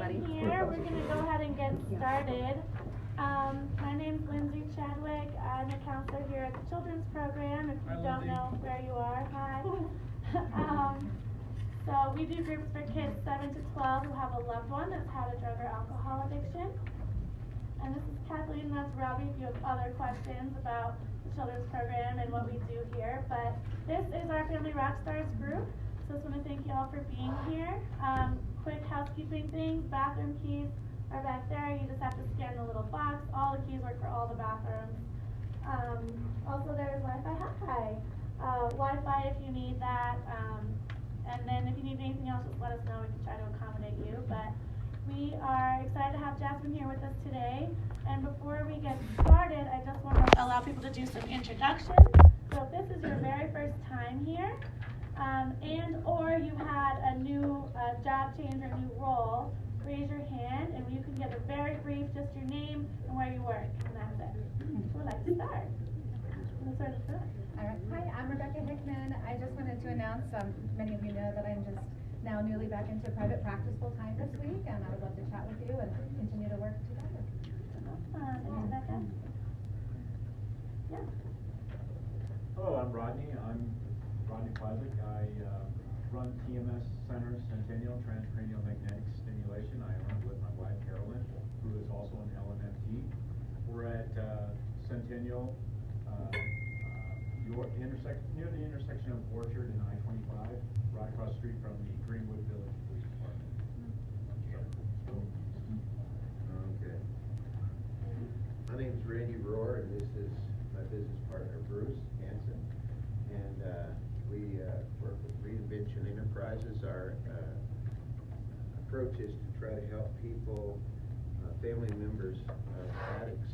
everybody. being here. We're going to go ahead and get started. My name's Lindsay Chadwick. I'm a counselor here at the Children's Program. If you don't know where you are, hi. So we do groups for kids 7 to 12 who have a loved one that's had a drug or alcohol addiction. And this is Kathleen and that's Robbie if you have other questions about the Children's Program and what we do here. But this is our Family Rockstars group. So I just want to thank you all for being here. Quick housekeeping things, bathroom keys are back there. You just have to scan the little box. All the keys work for all the bathrooms. Also there's Wi-Fi. Hi. Wi-Fi if you need that. And then if you need anything else, just let us know. We can try to accommodate you. But we are excited to have Jasmine here with us today. And before we get started, I just want to allow people to do some introductions. So if this is your very first time here, and or you had a new job change or new role, raise your hand and you can give a very brief, just your name and where you work, and that's it. Who would like to start? Let's start with Phil. All right. Hi, I'm Rebecca Hickman. I just wanted to announce, many of you know that I'm just now newly back into private practice full time this week, and I would love to chat with you and continue to work together. Rebecca? Yeah. Hello, I'm Rodney. I'm Rodney Plazik. I run TMS Center Centennial Transcranial Magnetic Stimulation. I run with my wife Carolyn, who is also an LMFT. We're at Centennial, near the intersection of Orchard and I-25, right across the street from the Greenwood Village Police Department. Okay. My name is Randy Rohr, and this is my business partner, Bruce Hanson. And we work with Reinvention Enterprises. Our approach is to try to help people, family members of addicts,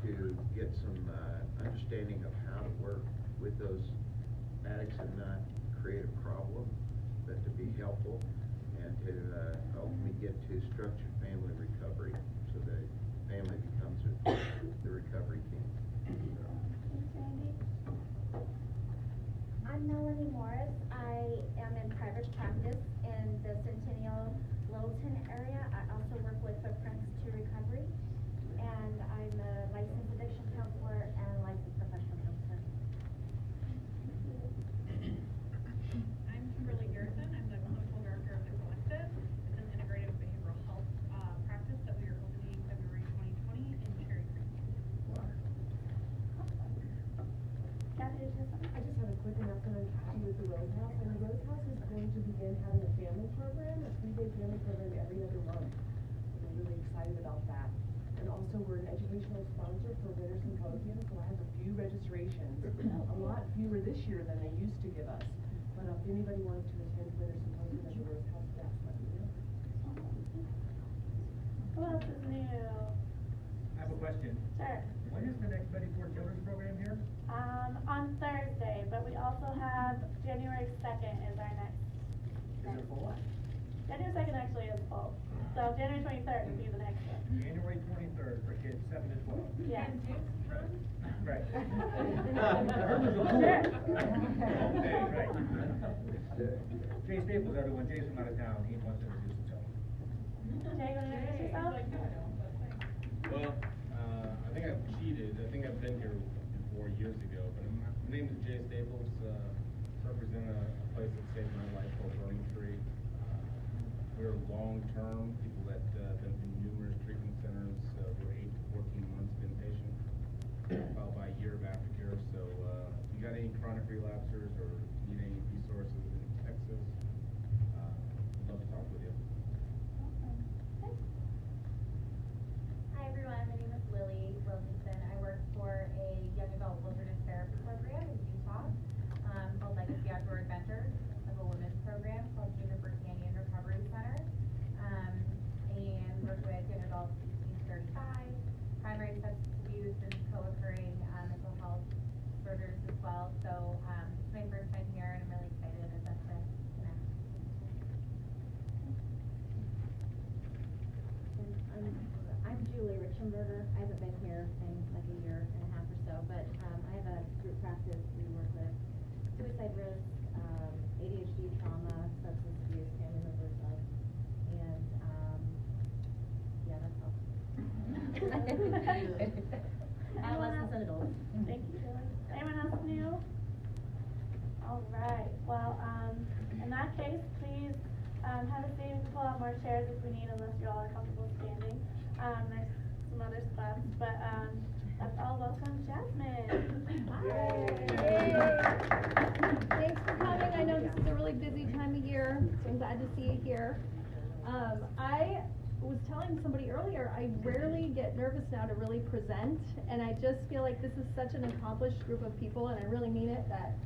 to get some understanding of how to work with those addicts and not create a problem, but to be helpful and to ultimately get to structured family recovery so the family becomes the recovery team. I'm Melanie Morris. I am in private practice in the Centennial Littleton area. I also work with Footprints to Recovery, and I'm a licensed addiction counselor and a licensed professional counselor. I'm Kimberly Garrison. I'm the clinical director of The Collective. It's an integrative behavioral health practice that we are opening February 2020 in Cherry Creek. Kathy, did you have something? I just have a quick announcement to do with the Rose House, and the Rose House is going to begin having a family program, a 3-day family program every other month. And we're really excited about that. And also we're an educational sponsor for Winter Symposium, so I have a few registrations. A lot fewer this year than they used to give us. But if anybody wants to attend Winter Symposium at the Rose House, that's let me know. Who else is new? I have a question. Sure. When is the next Betty Ford Children's Program here? On Thursday, but we also have January 2nd is our next. Is it full? January 2nd actually is full. So January 23rd would be the next one. January 23rd for kids 7 to 12. Yeah. Right. Sure. Okay, right. Jay Staples, everyone. Jay's from out of town. He wants to introduce himself. Jay, you want to introduce yourself? Well, I think I've cheated. I think I've been here before years ago. But my name is Jay Staples. Represent a place that saved my life called Burning Tree. We're long-term people that have been in numerous treatment centers. We're 8 to 14 months of inpatient, followed by a year of aftercare. So if you got any chronic relapsers or need any resources in Texas, I'd love to talk with you. Hi everyone, my name is Lily Wilkinson. I work for a young adult wilderness therapy program in Utah called Legacy Outdoor Adventures. Of a women's program called Juniper Canyon Recovery Center, and work with young adults 18 to 35, primary substance abuse and co-occurring mental health disorders as well. So it's my first time here, and I'm really excited as to connect. I'm Julie Richenberger. I haven't been here in like a year and a half or so, but I have a group practice. We work with suicide risk, ADHD, trauma, substance abuse, family members of, and more chairs if we need, unless you all are comfortable standing. There's some other spots, but that's all. Welcome, Jasmine. Thanks for coming. I know this is a really busy time of year, so I'm glad to see you here. I was telling somebody earlier, I rarely get nervous now to really present, and I just feel like this is such an accomplished group of people, and I really mean it, that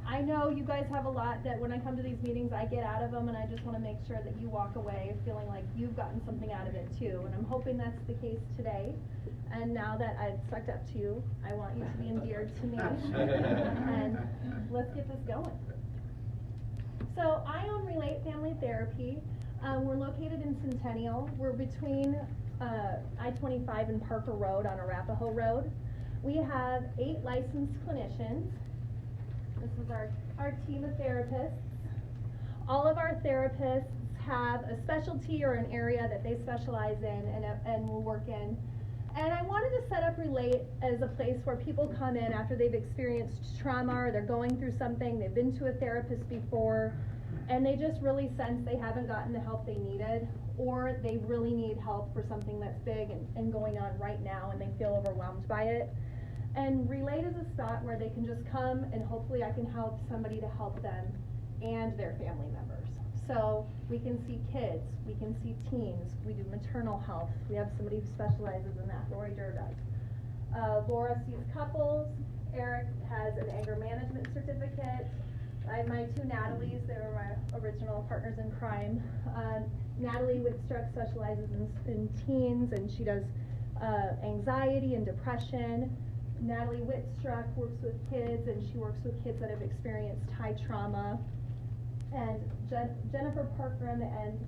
I know you guys have a lot that when I come to these meetings, I get out of them, and I just want to make sure that you walk away feeling like you've gotten something out of it too, and I'm hoping that's the case today. And now that I've sucked up to you, I want you to be endeared to me, and let's get this going. So I own Relate Family Therapy. We're located in Centennial. We're between I-25 and Parker Road on Arapahoe Road. We have 8 licensed clinicians. This is our team of therapists. All of our therapists have a specialty or an area that they specialize in and will work in. And I wanted to set up Relate as a place where people come in after they've experienced trauma or they're going through something, they've been to a therapist before, and they just really sense they haven't gotten the help they needed, or they really need help for something that's big and going on right now, and they feel overwhelmed by it. And Relate is a spot where they can just come, and hopefully I can help somebody to help them and their family members. So we can see kids, we can see teens, we do maternal health. We have somebody who specializes in that, Lori Durr does. Laura sees couples. Eric has an anger management certificate. I have my 2 Natalies, they were my original partners in crime. Natalie Wittstruck specializes in teens, and she does anxiety and depression. Natalie Wittstruck works with kids, and she works with kids that have experienced high trauma. And Jennifer Parker on the end,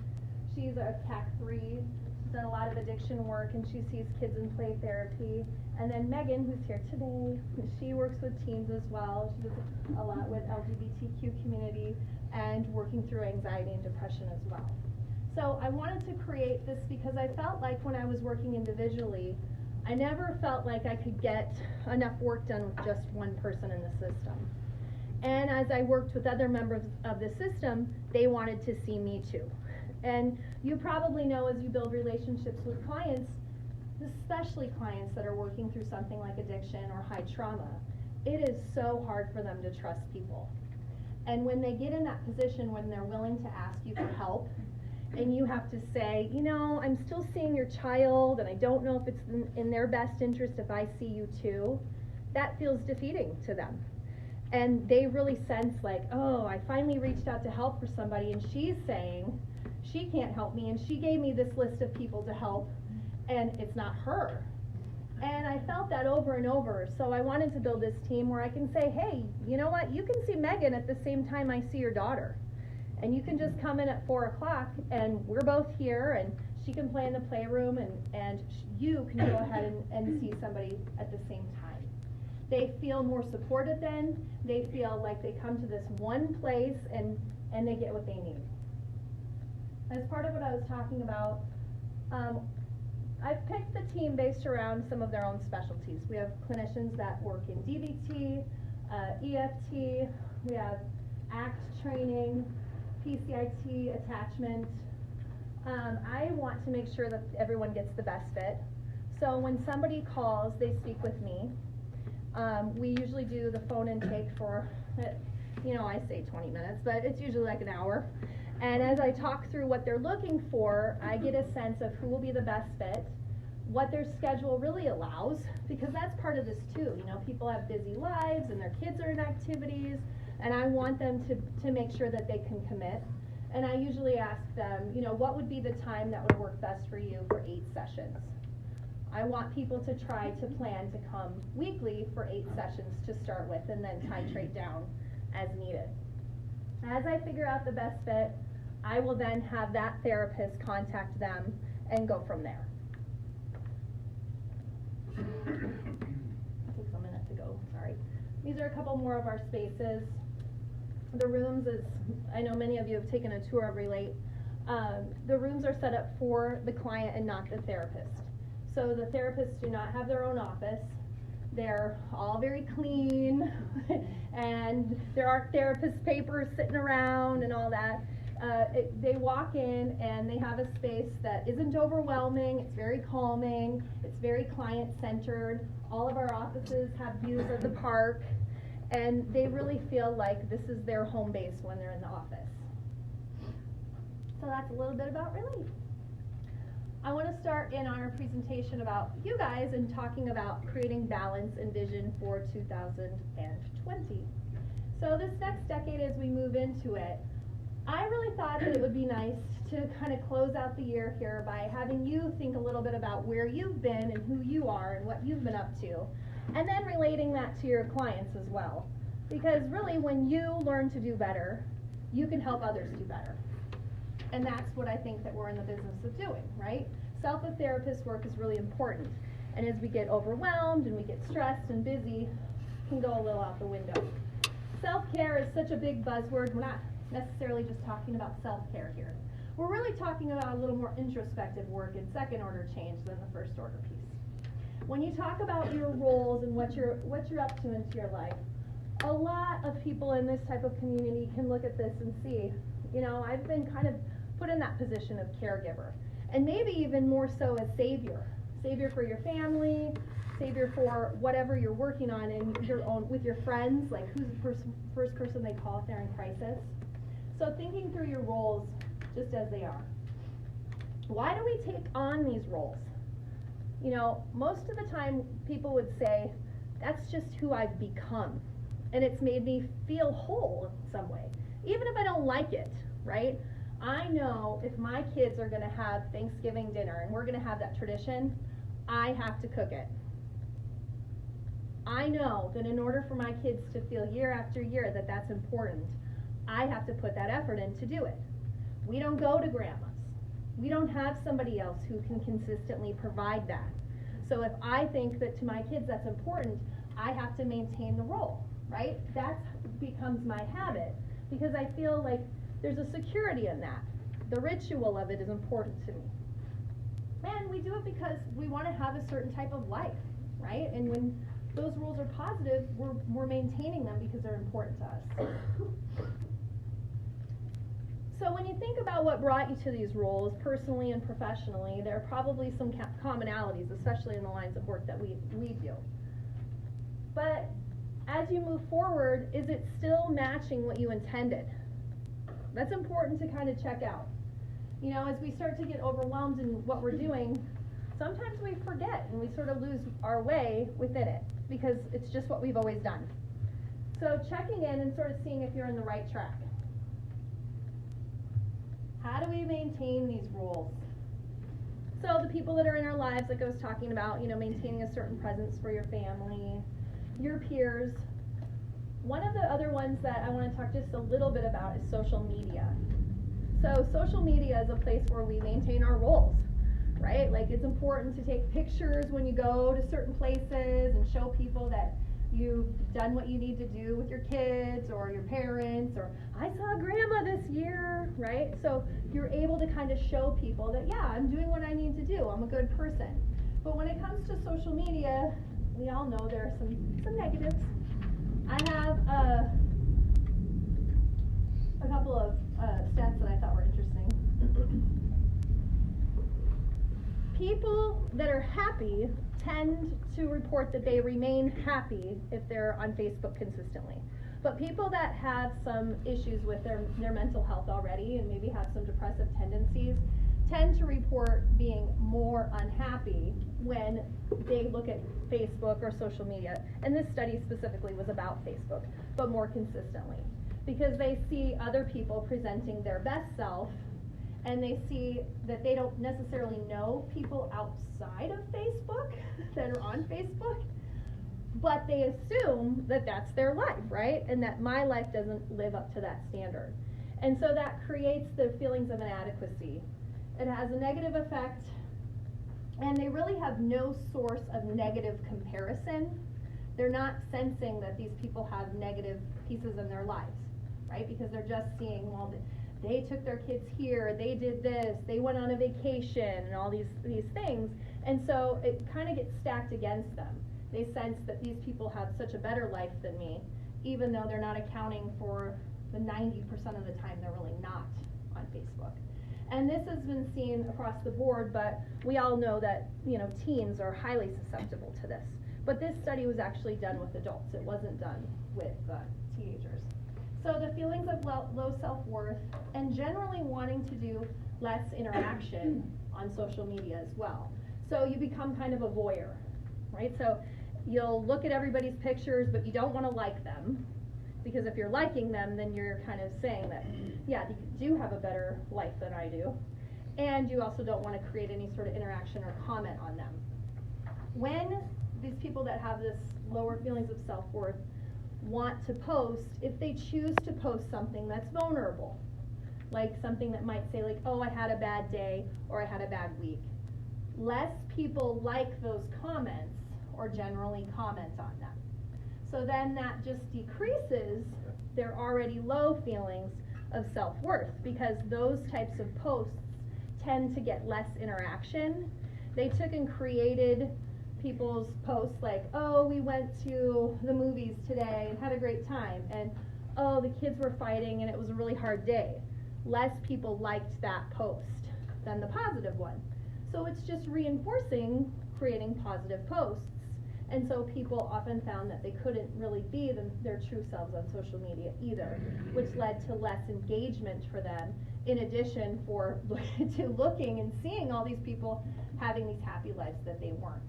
she's a CAC3. She's done a lot of addiction work, and she sees kids in play therapy. And then Megan, who's here today, she works with teens as well. She does a lot with LGBTQ community and working through anxiety and depression as well. So I wanted to create this because I felt like when I was working individually, I never felt like I could get enough work done with just one person in the system. And as I worked with other members of the system, they wanted to see me too. And you probably know, as you build relationships with clients, especially clients that are working through something like addiction or high trauma, it is so hard for them to trust people. And when they get in that position when they're willing to ask you for help, and you have to say, you know, I'm still seeing your child, and I don't know if it's in their best interest if I see you too, that feels defeating to them. And they really sense like, oh, I finally reached out to help for somebody, and she's saying she can't help me, and she gave me this list of people to help, and it's not her. And I felt that over and over, so I wanted to build this team where I can say, hey, you know what, you can see Megan at the same time I see your daughter. And you can just come in at 4 o'clock, and we're both here, and she can play in the playroom, and you can go ahead and see somebody at the same time. They feel more supported then. They feel like they come to this one place, and they get what they need. As part of what I was talking about, I've picked the team based around some of their own specialties. We have clinicians that work in DBT, EFT, we have ACT training, PCIT, attachment. I want to make sure that everyone gets the best fit. So when somebody calls, they speak with me. We usually do the phone intake for, you know, I say 20 minutes, but it's usually like an hour. And as I talk through what they're looking for, I get a sense of who will be the best fit, what their schedule really allows, because that's part of this too. You know, people have busy lives and their kids are in activities, and I want them to make sure that they can commit. And I usually ask them, you know, what would be the time that would work best for you for 8 sessions? I want people to try to plan to come weekly for 8 sessions to start with, and then titrate down as needed. As I figure out the best fit, I will then have that therapist contact them and go from there. It takes a minute to go, sorry. These are a couple more of our spaces. The rooms, is, I know many of you have taken a tour of Relate. The rooms are set up for the client and not the therapist. So the therapists do not have their own office. They're all very clean, and there aren't therapist papers sitting around and all that. They walk in and they have a space that isn't overwhelming, it's very calming, it's very client-centered. All of our offices have views of the park, and they really feel like this is their home base when they're in the office. So that's a little bit about Relief. I want to start in on our presentation about you guys and talking about creating balance and vision for 2020. So this next decade, as we move into it, I really thought that it would be nice to kind of close out the year here by having you think a little bit about where you've been and who you are and what you've been up to, and then relating that to your clients as well. Because really, when you learn to do better, you can help others do better. And that's what I think that we're in the business of doing, right? Self-therapist work is really important. And as we get overwhelmed and we get stressed and busy, it can go a little out the window. Self-care is such a big buzzword. We're not necessarily just talking about self-care here. We're really talking about a little more introspective work and second-order change than the first-order piece. When you talk about your roles and what you're up to into your life, a lot of people in this type of community can look at this and see, you know, I've been kind of put in that position of caregiver, and maybe even more so as savior for your family, savior for whatever you're working on in your own, with your friends, like who's the first person they call if they're in crisis. So thinking through your roles just as they are. Why do we take on these roles? You know, most of the time people would say, that's just who I've become, and it's made me feel whole in some way, even if I don't like it, right? I know if my kids are going to have Thanksgiving dinner and we're going to have that tradition, I have to cook it. I know that in order for my kids to feel year after year that that's important, I have to put that effort in to do it. We don't go to grandma's. We don't have somebody else who can consistently provide that. So if I think that to my kids that's important, I have to maintain the role, right? That becomes my habit because I feel like there's a security in that. The ritual of it is important to me. And we do it because we want to have a certain type of life, right? And when those rules are positive, we're maintaining them because they're important to us. So when you think about what brought you to these roles, personally and professionally, there are probably some commonalities, especially in the lines of work that we do. But as you move forward, is it still matching what you intended? That's important to kind of check out. You know, as we start to get overwhelmed in what we're doing, sometimes we forget and we sort of lose our way within it because it's just what we've always done. So checking in and sort of seeing if you're in the right track. How do we maintain these rules? So the people that are in our lives, like I was talking about, you know, maintaining a certain presence for your family, your peers. One of the other ones that I want to talk just a little bit about is social media. So social media is a place where we maintain our roles, right? Like it's important to take pictures when you go to certain places and show people that you've done what you need to do with your kids or your parents, or I saw grandma this year, right? So you're able to kind of show people that, yeah, I'm doing what I need to do. I'm a good person. But when it comes to social media, we all know there are some negatives. I have a couple of stats that I thought were interesting. People that are happy tend to report that they remain happy if they're on Facebook consistently. But people that have some issues with their mental health already and maybe have some depressive tendencies tend to report being more unhappy when they look at Facebook or social media. And this study specifically was about Facebook, but more consistently. Because they see other people presenting their best self, and they see that they don't necessarily know people outside of Facebook that are on Facebook, but they assume that that's their life, right? And that my life doesn't live up to that standard. And so that creates the feelings of inadequacy. It has a negative effect, and they really have no source of negative comparison. They're not sensing that these people have negative pieces in their lives, right? Because they're just seeing, well, they took their kids here, they did this, they went on a vacation, and all these things. And so it kind of gets stacked against them. They sense that these people have such a better life than me, even though they're not accounting for the 90% of the time they're really not on Facebook. And this has been seen across the board, but we all know that, you know, teens are highly susceptible to this. But this study was actually done with adults. It wasn't done with teenagers. So the feelings of low self-worth and generally wanting to do less interaction on social media as well. So you become kind of a voyeur, right? So you'll look at everybody's pictures, but you don't want to like them, because if you're liking them, then you're kind of saying that, yeah, you do have a better life than I do, and you also don't want to create any sort of interaction or comment on them. When these people that have this lower feelings of self-worth want to post, if they choose to post something that's vulnerable, like something that might say like, oh, I had a bad day, or I had a bad week, less people like those comments or generally comment on them. So then that just decreases their already low feelings of self-worth, because those types of posts tend to get less interaction. They took and created people's posts like, oh, we went to the movies today and had a great time, and oh, the kids were fighting and it was a really hard day. Less people liked that post than the positive one. So it's just reinforcing creating positive posts. And so people often found that they couldn't really be their true selves on social media either, which led to less engagement for them, in addition to looking and seeing all these people having these happy lives that they weren't.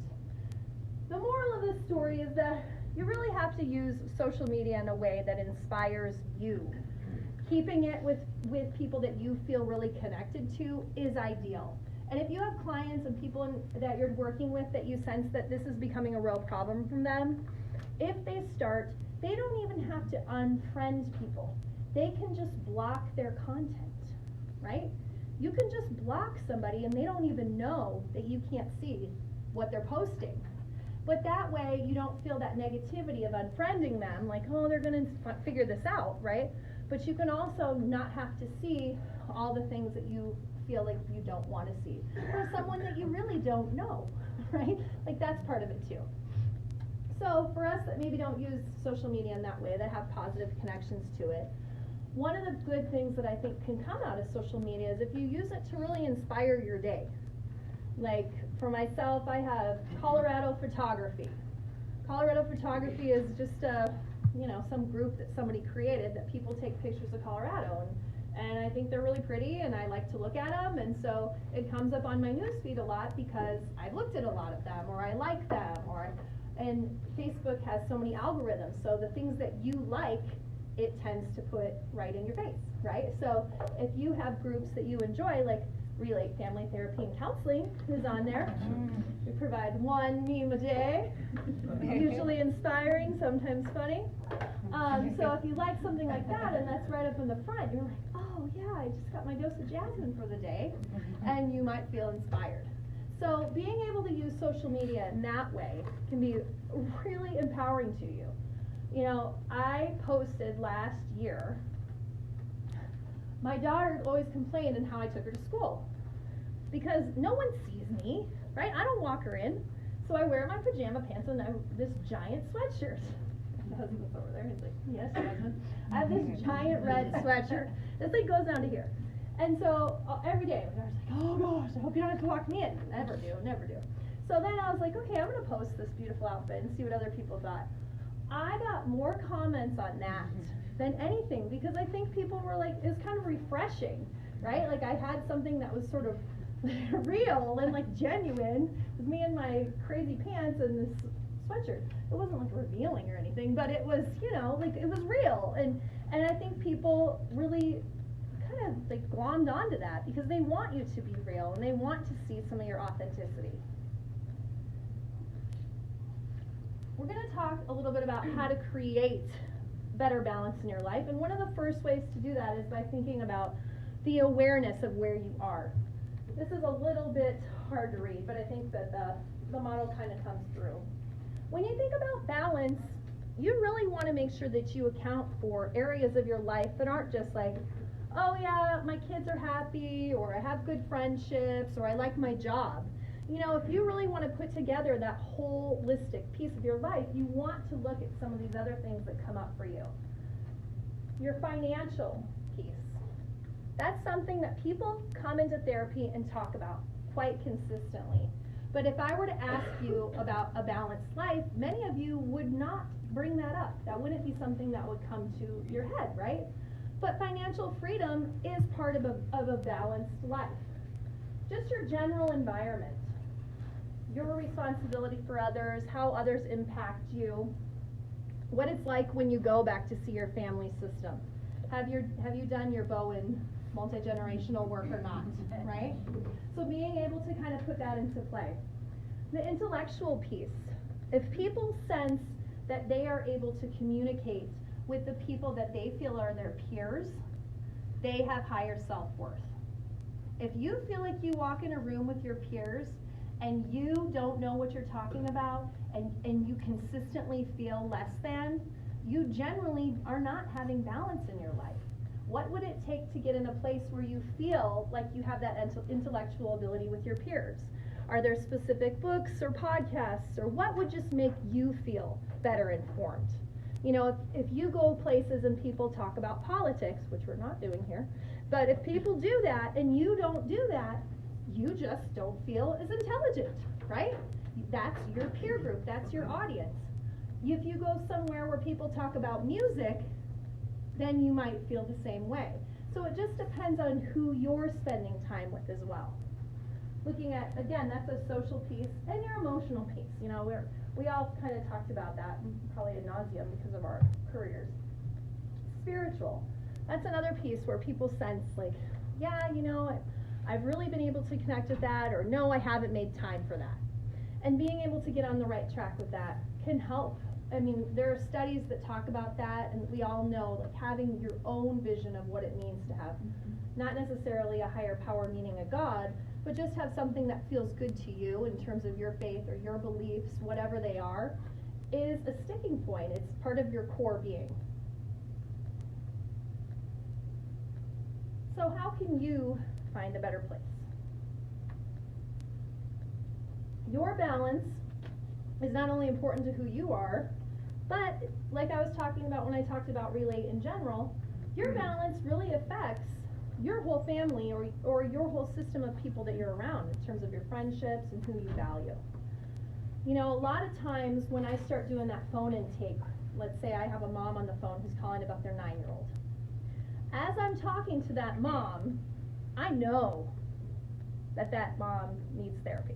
The moral of this story is that you really have to use social media in a way that inspires you. Keeping it with people that you feel really connected to is ideal. And if you have clients and people that you're working with that you sense that this is becoming a real problem from them, if they start, they don't even have to unfriend people. They can just block their content, right? You can just block somebody and they don't even know that you can't see what they're posting. But that way you don't feel that negativity of unfriending them, like, oh, they're gonna figure this out, right? But you can also not have to see all the things that you feel like you don't want to see, or someone that you really don't know, right? Like, that's part of it too. So for us that maybe don't use social media in that way, that have positive connections to it, one of the good things that I think can come out of social media is if you use it to really inspire your day. Like for myself, I have Colorado Photography. Colorado Photography is just some group that somebody created that people take pictures of Colorado, and I think they're really pretty and I like to look at them, and so it comes up on my newsfeed a lot because I've looked at a lot of them, or I like them, and Facebook has so many algorithms, so the things that you like, it tends to put right in your face, right? So if you have groups that you enjoy, like Relate Family Therapy and Counseling is on there. We provide one meme a day, usually inspiring, sometimes funny. So if you like something like that and that's right up in the front, you're like, oh yeah, I just got my dose of jasmine for the day, and you might feel inspired. So being able to use social media in that way can be really empowering to you. You know, I posted last year, my daughter always complained on how I took her to school, because no one sees me, right? I don't walk her in, so I wear my pajama pants and this giant sweatshirt. My husband's over there, he's like, yes, Jasmine. I have this giant red sweatshirt. This thing goes down to here. And so every day, my daughter's like, oh gosh, I hope you don't have to walk me in. Never do, never do. So then I was like, okay, I'm gonna post this beautiful outfit and see what other people thought. I got more comments on that than anything, because I think people were like, it was kind of refreshing, right? Like I had something that was sort of real and like genuine with me in my crazy pants and this sweatshirt. It wasn't like revealing or anything, but it was, you know, like it was real. And I think people really kind of like glommed onto that because they want you to be real and they want to see some of your authenticity. We're going to talk a little bit about how to create better balance in your life, and one of the first ways to do that is by thinking about the awareness of where you are. This is a little bit hard to read, but I think that the model kind of comes through. When you think about balance, you really want to make sure that you account for areas of your life that aren't just like, oh yeah, my kids are happy, or I have good friendships, or I like my job. You know, if you really want to put together that holistic piece of your life, you want to look at some of these other things that come up for you. Your financial piece. That's something that people come into therapy and talk about quite consistently. But if I were to ask you about a balanced life, many of you would not bring that up. That wouldn't be something that would come to your head, right? But financial freedom is part of a balanced life. Just your general environment, your responsibility for others, how others impact you, what it's like when you go back to see your family system. Have you done your Bowen multi-generational work or not, right? So being able to kind of put that into play. The intellectual piece, if people sense that they are able to communicate with the people that they feel are their peers, they have higher self-worth. If you feel like you walk in a room with your peers and you don't know what you're talking about and you consistently feel less than, you generally are not having balance in your life. What would it take to get in a place where you feel like you have that intellectual ability with your peers? Are there specific books or podcasts, or what would just make you feel better informed? You know, if you go places and people talk about politics, which we're not doing here, but if people do that and you don't do that, you just don't feel as intelligent, right? That's your peer group, that's your audience. If you go somewhere where people talk about music, then you might feel the same way. So it just depends on who you're spending time with as well. Looking at, again, that's a social piece and your emotional piece. You know, we all kind of talked about that, probably ad nauseum because of our careers. Spiritual, that's another piece where people sense like, yeah, you know, I've really been able to connect with that, or no, I haven't made time for that. And being able to get on the right track with that can help. I mean, there are studies that talk about that, and we all know, like, having your own vision of what it means to have, not necessarily a higher power meaning a God, but just have something that feels good to you in terms of your faith or your beliefs, whatever they are, is a sticking point. It's part of your core being. So how can you find a better place? Your balance is not only important to who you are, but like I was talking about when I talked about Relate in general, your balance really affects your whole family or your whole system of people that you're around in terms of your friendships and who you value. You know, a lot of times when I start doing that phone intake, let's say I have a mom on the phone who's calling about their 9-year-old. As I'm talking to that mom, I know that that mom needs therapy.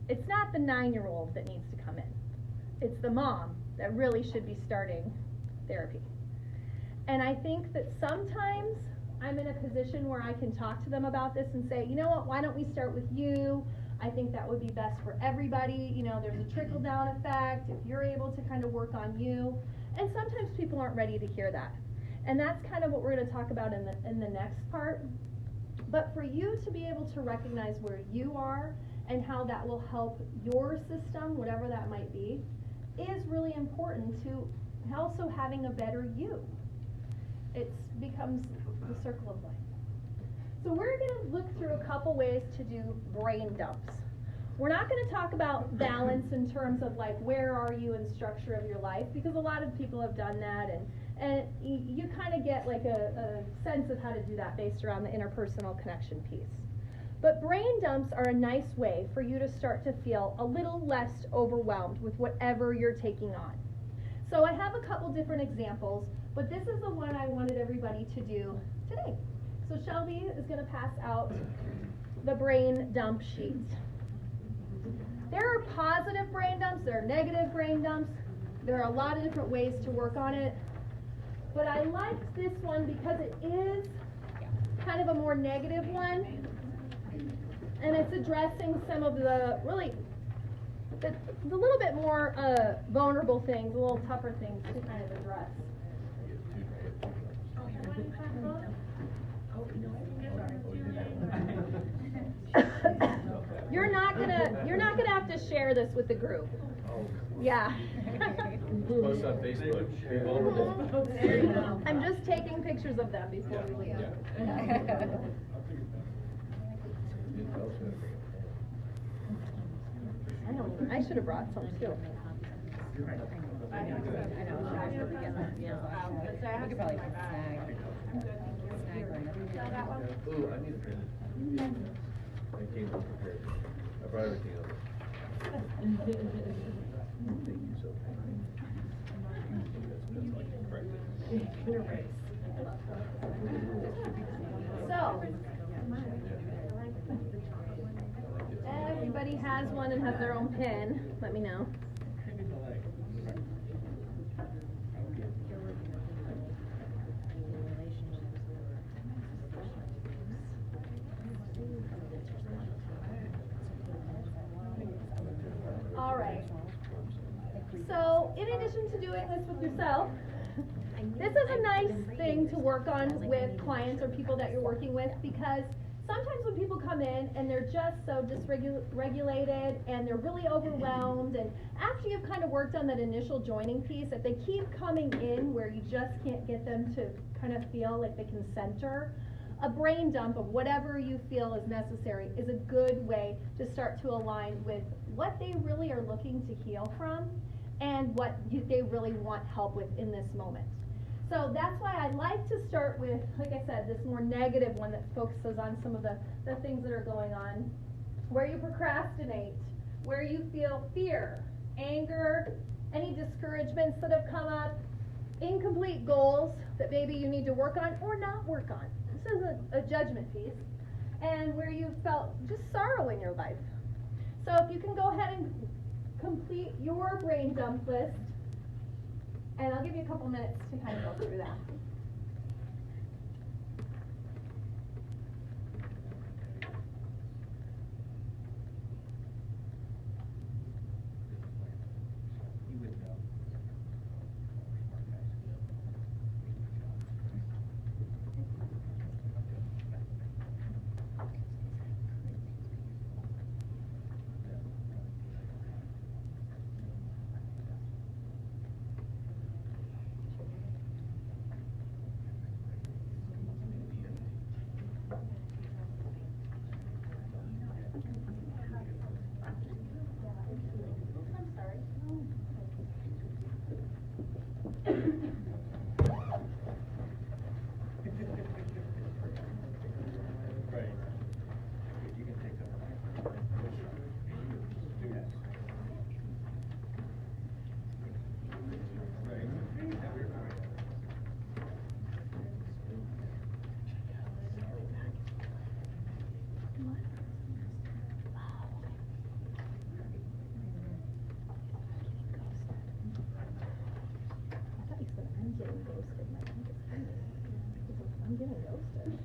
It's not the 9-year-old that needs to come in. It's the mom that really should be starting therapy. And I think that sometimes I'm in a position where I can talk to them about this and say, you know what, why don't we start with you? I think that would be best for everybody. You know, there's a trickle-down effect if you're able to kind of work on you. And sometimes people aren't ready to hear that. And that's kind of what we're going to talk about in the next part. But for you to be able to recognize where you are and how that will help your system, whatever that might be, is really important to also having a better you. It becomes the circle of life. So we're going to look through a couple ways to do brain dumps. We're not going to talk about balance in terms of like where are you in structure of your life, because a lot of people have done that, and you kind of get like a sense of how to do that based around the interpersonal connection piece. But brain dumps are a nice way for you to start to feel a little less overwhelmed with whatever you're taking on. So I have a couple different examples, but this is the one I wanted everybody to do today. So Shelby is going to pass out the brain dump sheet. There are positive brain dumps, there are negative brain dumps. There are a lot of different ways to work on it. But I liked this one because it is kind of a more negative one. And it's addressing some of the really, the little bit more vulnerable things, a little tougher things to kind of address. You're not gonna have to share this with the group. Yeah. Post on Facebook. Be vulnerable. There you go. I'm just taking pictures of them before we leave. I should have brought some too. I know. We could probably snag Y'all got one? Ooh, I need a pen. I came unprepared. I brought everything else. Thank you so kindly. That's like correct. So, everybody has one and has their own pen, let me know. All right. So, in addition to doing this with yourself, this is a nice thing to work on with clients or people that you're working with, because sometimes when people come in and they're just so dysregulated and they're really overwhelmed, and after you've kind of worked on that initial joining piece, if they keep coming in where you just can't get them to kind of feel like they can center, a brain dump of whatever you feel is necessary is a good way to start to align with what they really are looking to heal from and what they really want help with in this moment. So that's why I like to start with, like I said, this more negative one that focuses on some of the things that are going on, where you procrastinate, where you feel fear, anger, any discouragements that have come up, incomplete goals that maybe you need to work on or not work on. This isn't a judgment piece. And where you felt just sorrow in your life. So if you can go ahead and complete your brain dump list, and I'll give you a couple minutes to kind of go through that. You would know. Right. You can take that. I thought you said I'm getting ghosted. I think it's funny. I'm getting ghosted.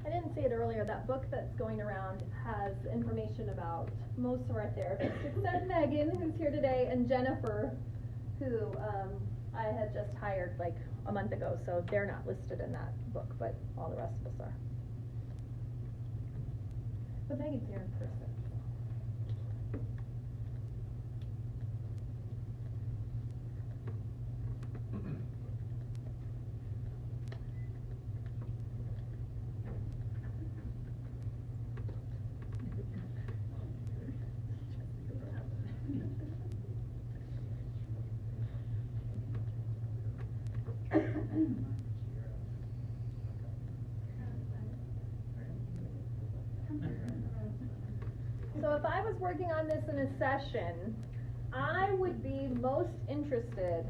I didn't say it earlier, that book that's going around has information about most of our therapists, except Megan, who's here today, and Jennifer, who I had just hired like a month ago, so they're not listed in that book, but all the rest of us are. But Megan's here in person. So if I was working on this in a session, I would be most interested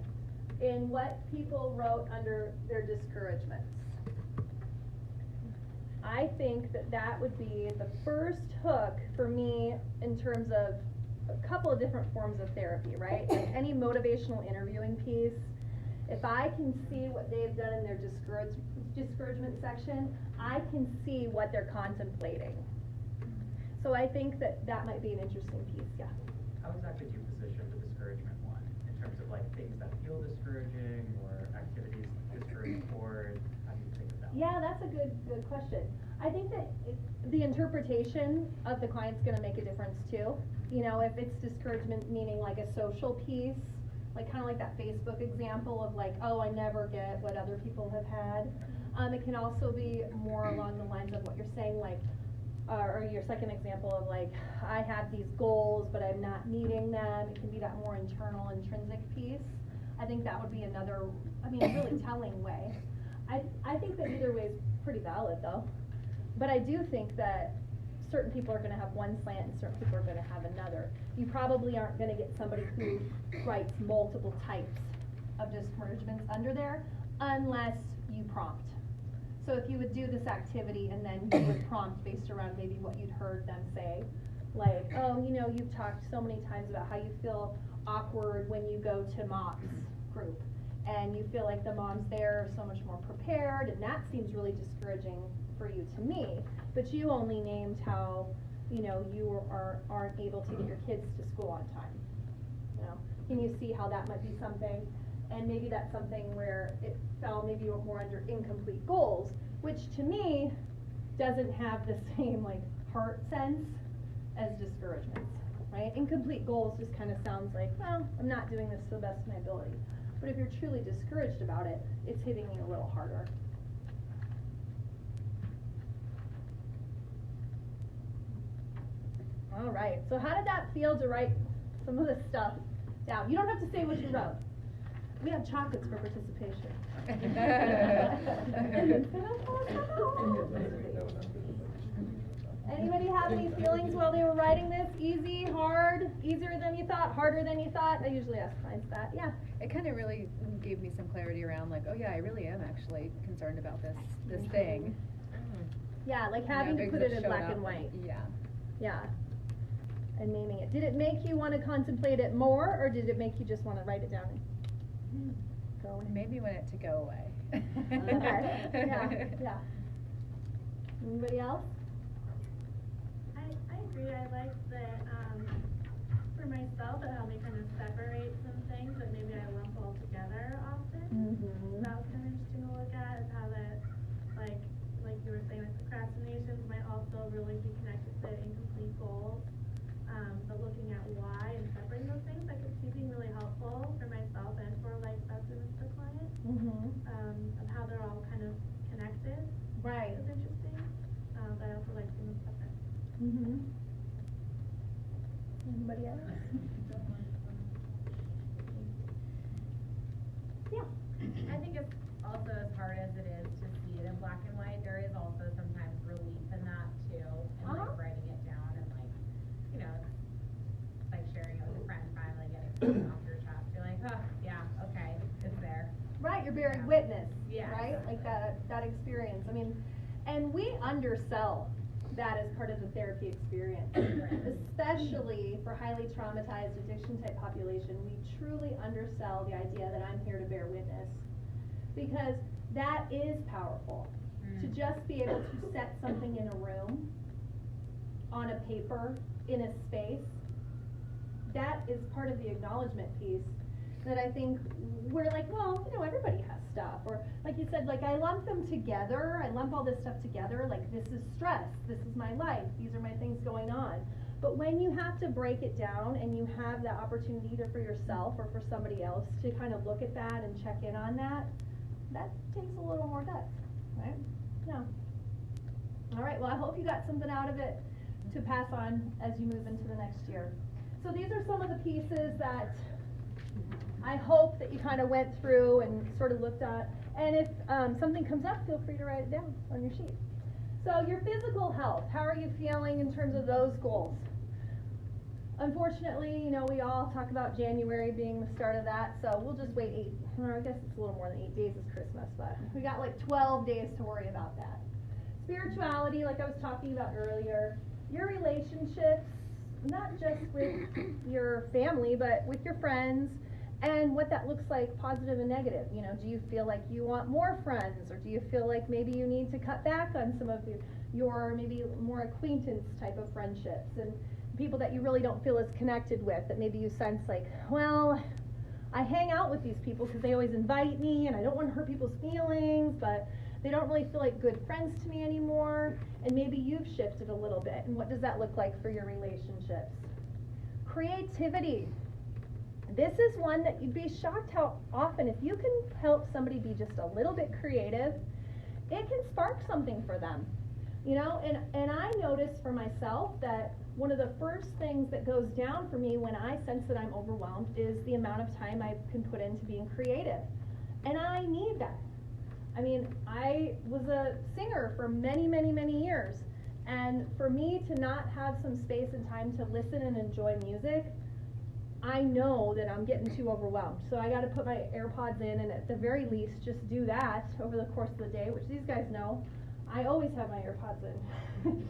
in what people wrote under their discouragements. I think that that would be the first hook for me in terms of a couple of different forms of therapy, right? Like any motivational interviewing piece, if I can see what they've done in their discouragement section, I can see what they're contemplating. So I think that that might be an interesting piece, yeah. How exactly do you position the discouragement one in terms of like things that feel discouraging or activities discouraged toward? How do you think of that? Yeah, that's a good question. I think that the interpretation of the client's going to make a difference too. You know, if it's discouragement meaning like a social piece, like kind of like that Facebook example of like, oh, I never get what other people have had. It can also be more along the lines of what you're saying, like, or your second example of like, I have these goals, but I'm not meeting them. It can be that more internal, intrinsic piece. I think that would be another, I mean, really telling way. I think that either way is pretty valid though. But I do think that certain people are going to have one slant and certain people are going to have another. You probably aren't going to get somebody who writes multiple types of discouragements under there unless you prompt. So if you would do this activity and then you would prompt based around maybe what you'd heard them say, like, oh, you know, you've talked so many times about how you feel awkward when you go to MOPS group and you feel like the moms there are so much more prepared, and that seems really discouraging for you to me, but you only named how, you know, you aren't able to get your kids to school on time. You know, can you see how that might be something? And maybe that's something where it fell maybe more under incomplete goals, which to me doesn't have the same like heart sense as discouragements, right? Incomplete goals just kind of sounds like, well, I'm not doing this to the best of my ability. But if you're truly discouraged about it, it's hitting you a little harder. All right, so how did that feel to write some of this stuff down? You don't have to say what you wrote. We have chocolates for participation. Anybody have any feelings while they were writing this? Easy, hard, easier than you thought, harder than you thought? I usually ask clients that, yeah. It kind of really gave me some clarity around like, oh yeah, I really am actually concerned about this thing. Yeah, like having to put it in black and white. Yeah. Yeah. And naming it. Did it make you want to contemplate it more, or did it make you just want to write it down and go away? Maybe want it to go away. Okay. Yeah. Yeah. Anybody else? I agree. I like that, for myself, it helped me kind of separate some things that maybe I lump all together often. Mm-hmm. That was kind of interesting to look at, is how that, like you were saying, like procrastinations might also really be connected to incomplete goals. But looking at why and separating those things, I could see being really helpful for myself and for like effectiveness for clients. Of how they're all kind of connected. Right. It's interesting. But I also like seeing them separate. Anybody else? Yeah. I think it's also as hard as it is to see it in black and white, there is also sometimes relief in that too, and like writing it down and like, you know, it's like sharing it with a friend, finally getting something off your chest. You're like, oh, yeah, okay, it's there. Right, you're bearing witness, Yeah, right? exactly. Like that experience. I mean, and we undersell that as part of the therapy experience, especially for highly traumatized addiction type population. We truly undersell the idea that I'm here to bear witness, because that is powerful. To just be able to set something in a room, on a paper, in a space, that is part of the acknowledgement piece that I think we're like, well, you know, everybody has stuff. Or like you said, like I lump them together, I lump all this stuff together, like this is stress, this is my life, these are my things going on. But when you have to break it down and you have the opportunity either for yourself or for somebody else to kind of look at that and check in on that, that takes a little more guts, right? Yeah. All right, well I hope you got something out of it to pass on as you move into the next year. So these are some of the pieces that I hope that you kind of went through and sort of looked at. And if something comes up, feel free to write it down on your sheet. So your physical health, how are you feeling in terms of those goals? Unfortunately, you know, we all talk about January being the start of that, so we'll just wait I guess it's a little more than 8 days is Christmas, but we got like 12 days to worry about that. Spirituality, like I was talking about earlier, your relationships, not just with your family, but with your friends, and what that looks like, positive and negative. You know, do you feel like you want more friends, or do you feel like maybe you need to cut back on some of your maybe more acquaintance type of friendships, and people that you really don't feel as connected with, that maybe you sense like, well, I hang out with these people because they always invite me, and I don't want to hurt people's feelings, but they don't really feel like good friends to me anymore, and maybe you've shifted a little bit, and what does that look like for your relationships? Creativity. This is one that you'd be shocked how often, if you can help somebody be just a little bit creative, it can spark something for them. You know, and I notice for myself that one of the first things that goes down for me when I sense that I'm overwhelmed is the amount of time I can put into being creative. And I need that. I mean, I was a singer for many, many, many years. And for me to not have some space and time to listen and enjoy music, I know that I'm getting too overwhelmed. So I got to put my AirPods in and at the very least just do that over the course of the day, which these guys know. I always have my AirPods in.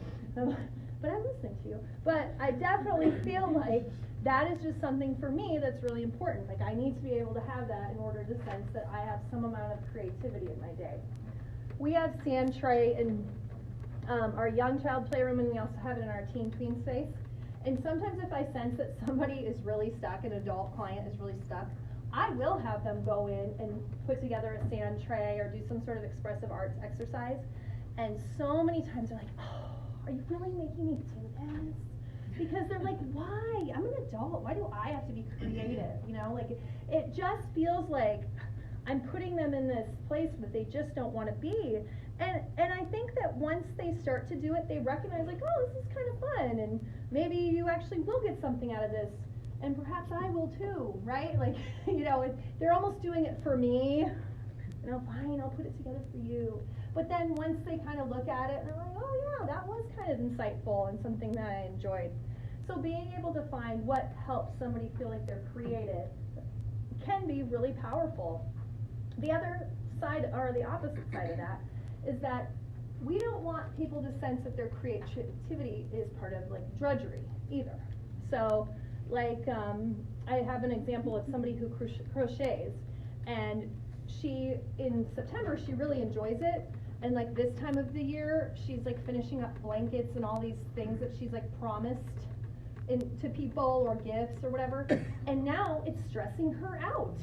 But I'm listening to you. But I definitely feel like that is just something for me that's really important. Like I need to be able to have that in order to sense that I have some amount of creativity in my day. We have sand tray in our young child playroom, and we also have it in our teen tween space. And sometimes if I sense that somebody is really stuck, an adult client is really stuck, I will have them go in and put together a sand tray or do some sort of expressive arts exercise. And so many times they're like, oh, are you really making me do this? Because they're like, why? I'm an adult. Why do I have to be creative? You know, like it just feels like I'm putting them in this place that they just don't want to be. And I think that once they start to do it, they recognize like, oh, this is kind of fun, and maybe you actually will get something out of this, and perhaps I will too, right? Like, you know, they're almost doing it for me. You know, fine, I'll put it together for you. But then once they kind of look at it, they're like, oh yeah, that was kind of insightful and something that I enjoyed. So being able to find what helps somebody feel like they're creative can be really powerful. The other side, or the opposite side of that, is that we don't want people to sense that their creativity is part of like drudgery either. So like I have an example of somebody who crochets, and she, in September, she really enjoys it, and like this time of the year, she's like finishing up blankets and all these things that she's like promised to people or gifts or whatever, and now it's stressing her out.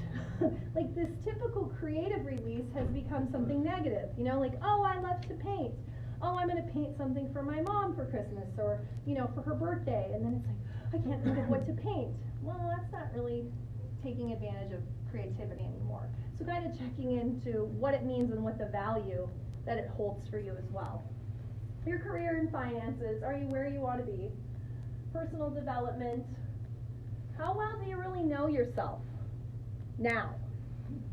Like this typical creative release has become something negative, you know, like, oh, I love to paint. Oh, I'm going to paint something for my mom for Christmas, or, you know, for her birthday, and then it's like, I can't think of what to paint. Well, that's not really taking advantage of creativity anymore. So kind of checking into what it means and what the value that it holds for you as well. Your career and finances, are you where you want to be? Personal development, how well do you really know yourself now?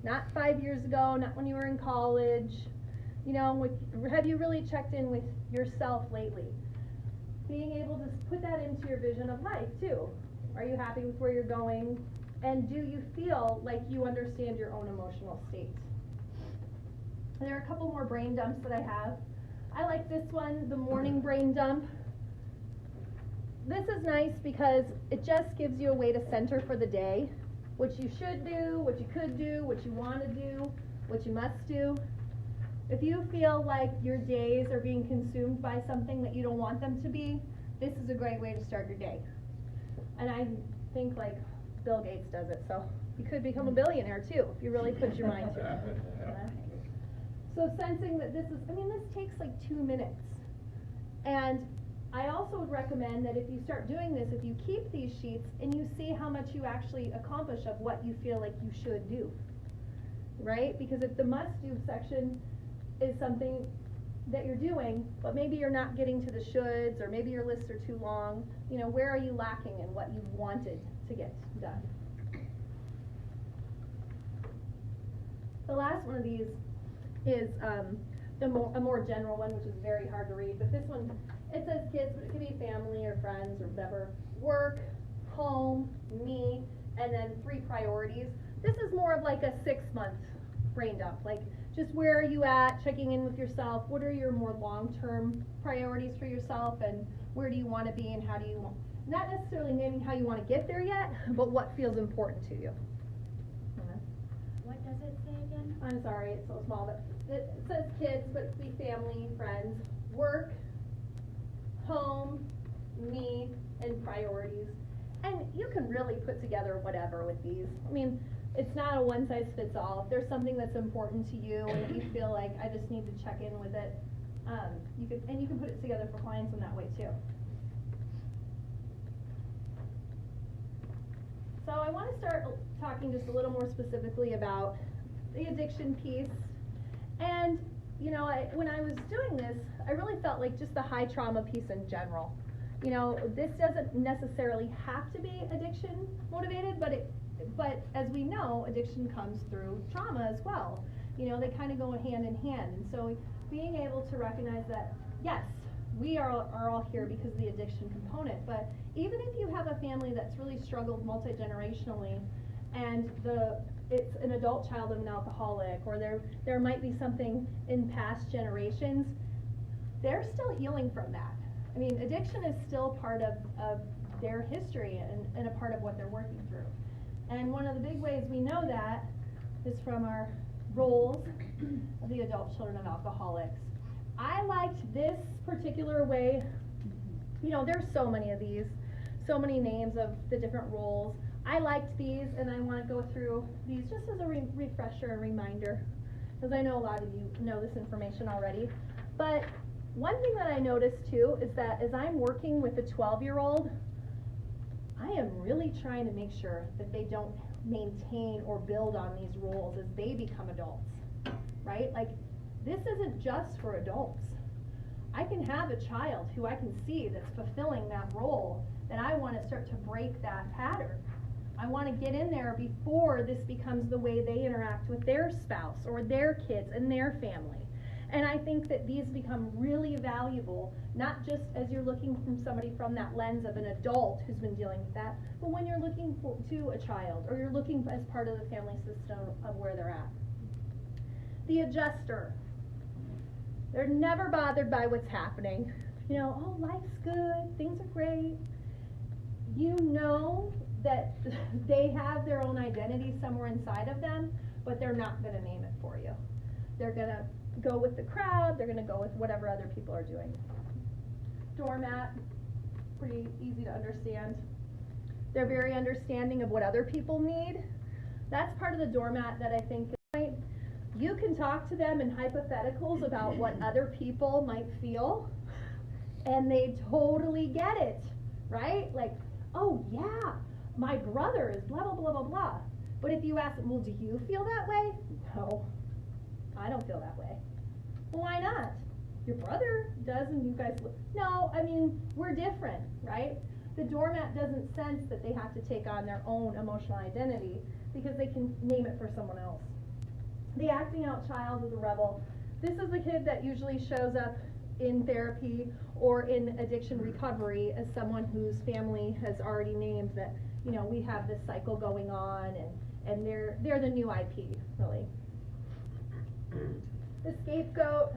Not 5 years ago, not when you were in college. You know, have you really checked in with yourself lately? Being able to put that into your vision of life too. Are you happy with where you're going? And do you feel like you understand your own emotional state? There are a couple more brain dumps that I have. I like this one, the morning brain dump. This is nice because it just gives you a way to center for the day. What you should do, what you could do, what you want to do, what you must do. If you feel like your days are being consumed by something that you don't want them to be, this is a great way to start your day. And I think like Bill Gates does it, so you could become a billionaire too if you really put your mind to it. So sensing that this takes like 2 minutes. And I also would recommend that if you start doing this, if you keep these sheets and you see how much you actually accomplish of what you feel like you should do, right? Because if the must-do section is something that you're doing, but maybe you're not getting to the shoulds, or maybe your lists are too long, you know, where are you lacking in what you wanted to get done? The last one of these is a more general one, which is very hard to read, but this one, it says kids, but it could be family or friends or whatever. Work, home, me, and then 3 priorities. This is more of like a 6-month brain dump, like just where are you at, checking in with yourself, what are your more long-term priorities for yourself, and where do you want to be, and how do you, not necessarily naming how you want to get there yet, but what feels important to you. What does it say again? I'm sorry, it's so small, but it says kids, but it could be family, friends, work, home, me, and priorities. And you can really put together whatever with these. I mean, it's not a one-size-fits-all. If there's something that's important to you and that you feel like I just need to check in with it, you can put it together for clients in that way too. So I want to start talking just a little more specifically about the addiction piece. And, you know, when I was doing this, I really felt like just the high trauma piece in general. You know, this doesn't necessarily have to be addiction motivated, but as we know, addiction comes through trauma as well. You know, they kind of go hand in hand. And so being able to recognize that, yes, we are all here because of the addiction component, but even if you have a family that's really struggled multi-generationally and it's an adult child of an alcoholic, or there might be something in past generations, they're still healing from that. I mean, addiction is still part of their history and a part of what they're working through. And one of the big ways we know that is from our roles of the adult children of alcoholics. I liked this particular way. You know, there's so many of these, so many names of the different roles. I liked these, and I want to go through these just as a refresher and reminder, because I know a lot of you know this information already. But one thing that I noticed too is that as I'm working with a 12-year-old, I am really trying to make sure that they don't maintain or build on these roles as they become adults, right? Like, this isn't just for adults. I can have a child who I can see that's fulfilling that role, that I want to start to break that pattern. I want to get in there before this becomes the way they interact with their spouse or their kids and their family. And I think that these become really valuable, not just as you're looking from somebody from that lens of an adult who's been dealing with that, but when you're looking to a child, or you're looking as part of the family system of where they're at. The adjuster. They're never bothered by what's happening. You know, oh, life's good, things are great. You know that they have their own identity somewhere inside of them, but they're not going to name it for you. They're going to go with the crowd, they're going to go with whatever other people are doing. Doormat, pretty easy to understand. They're very understanding of what other people need. That's part of the doormat that I think is, you can talk to them in hypotheticals about what other people might feel, and they totally get it, right? Like, oh yeah, my brother is blah, blah, blah, blah, blah. But if you ask them, well, do you feel that way? No, I don't feel that way. Well, why not? Your brother does, and you guys, no, I mean, we're different, right? The doormat doesn't sense that they have to take on their own emotional identity because they can name it for someone else. The acting out child is a rebel. This is the kid that usually shows up in therapy or in addiction recovery as someone whose family has already named that, you know, we have this cycle going on, and they're the new IP, really. The scapegoat,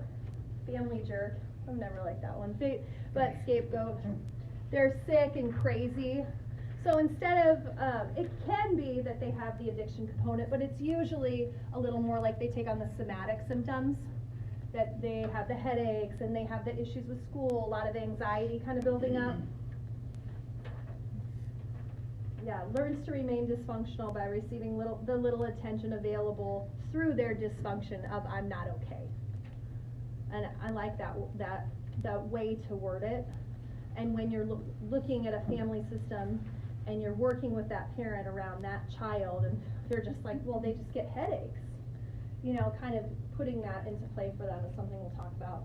family jerk. I've never liked that one, but scapegoat. They're sick and crazy. So instead of, it can be that they have the addiction component, but it's usually a little more like they take on the somatic symptoms, that they have the headaches and they have the issues with school, a lot of anxiety kind of building up. Yeah, learns to remain dysfunctional by receiving the little attention available through their dysfunction of I'm not okay. And I like that way to word it. And when you're looking at a family system and you're working with that parent around that child, and they're just like, well, they just get headaches. You know, kind of putting that into play for them is something we'll talk about.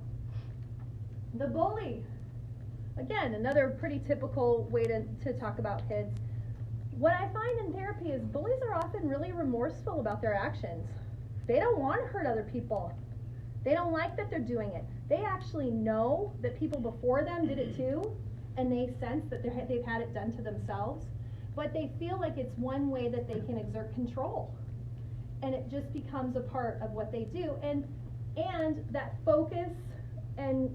The bully. Again, another pretty typical way to talk about kids. What I find in therapy is bullies are often really remorseful about their actions. They don't want to hurt other people. They don't like that they're doing it. They actually know that people before them did it too, and they sense that they've had it done to themselves, but they feel like it's one way that they can exert control. And it just becomes a part of what they do. And that focus and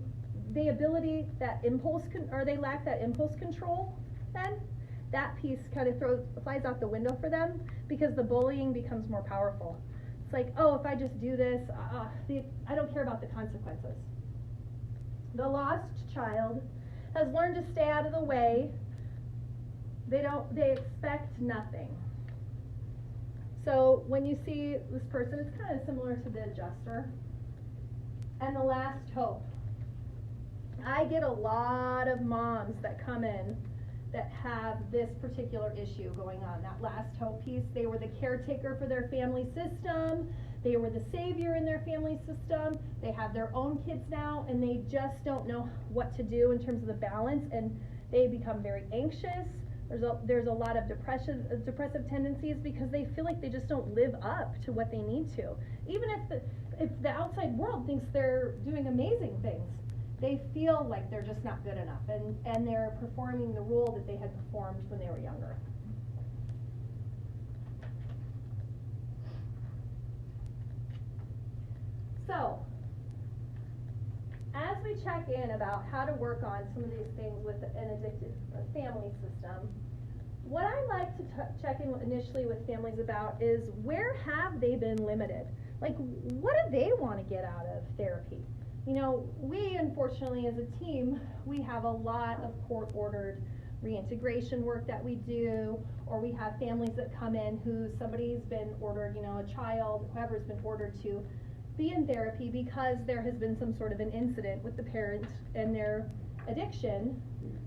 the ability, that impulse, or they lack that impulse control, then that piece kind of flies out the window for them, because the bullying becomes more powerful. It's like, oh, if I just do this, I don't care about the consequences. The lost child has learned to stay out of the way. They expect nothing. So when you see this person, it's kind of similar to the adjuster. And the last hope. I get a lot of moms that come in that have this particular issue going on, that last hope piece. They were the caretaker for their family system. They were the savior in their family system. They have their own kids now, and they just don't know what to do in terms of the balance, and they become very anxious. There's a lot of depressive tendencies, because they feel like they just don't live up to what they need to. Even if the outside world thinks they're doing amazing things, they feel like they're just not good enough, and they're performing the role that they had performed when they were younger. So, as we check in about how to work on some of these things with an addicted family system, what I like to check in initially with families about is, where have they been limited? Like, what do they want to get out of therapy? You know, we, unfortunately, as a team, we have a lot of court-ordered reintegration work that we do, or we have families that come in who somebody's been ordered, you know, a child, whoever's been ordered to be in therapy because there has been some sort of an incident with the parent and their addiction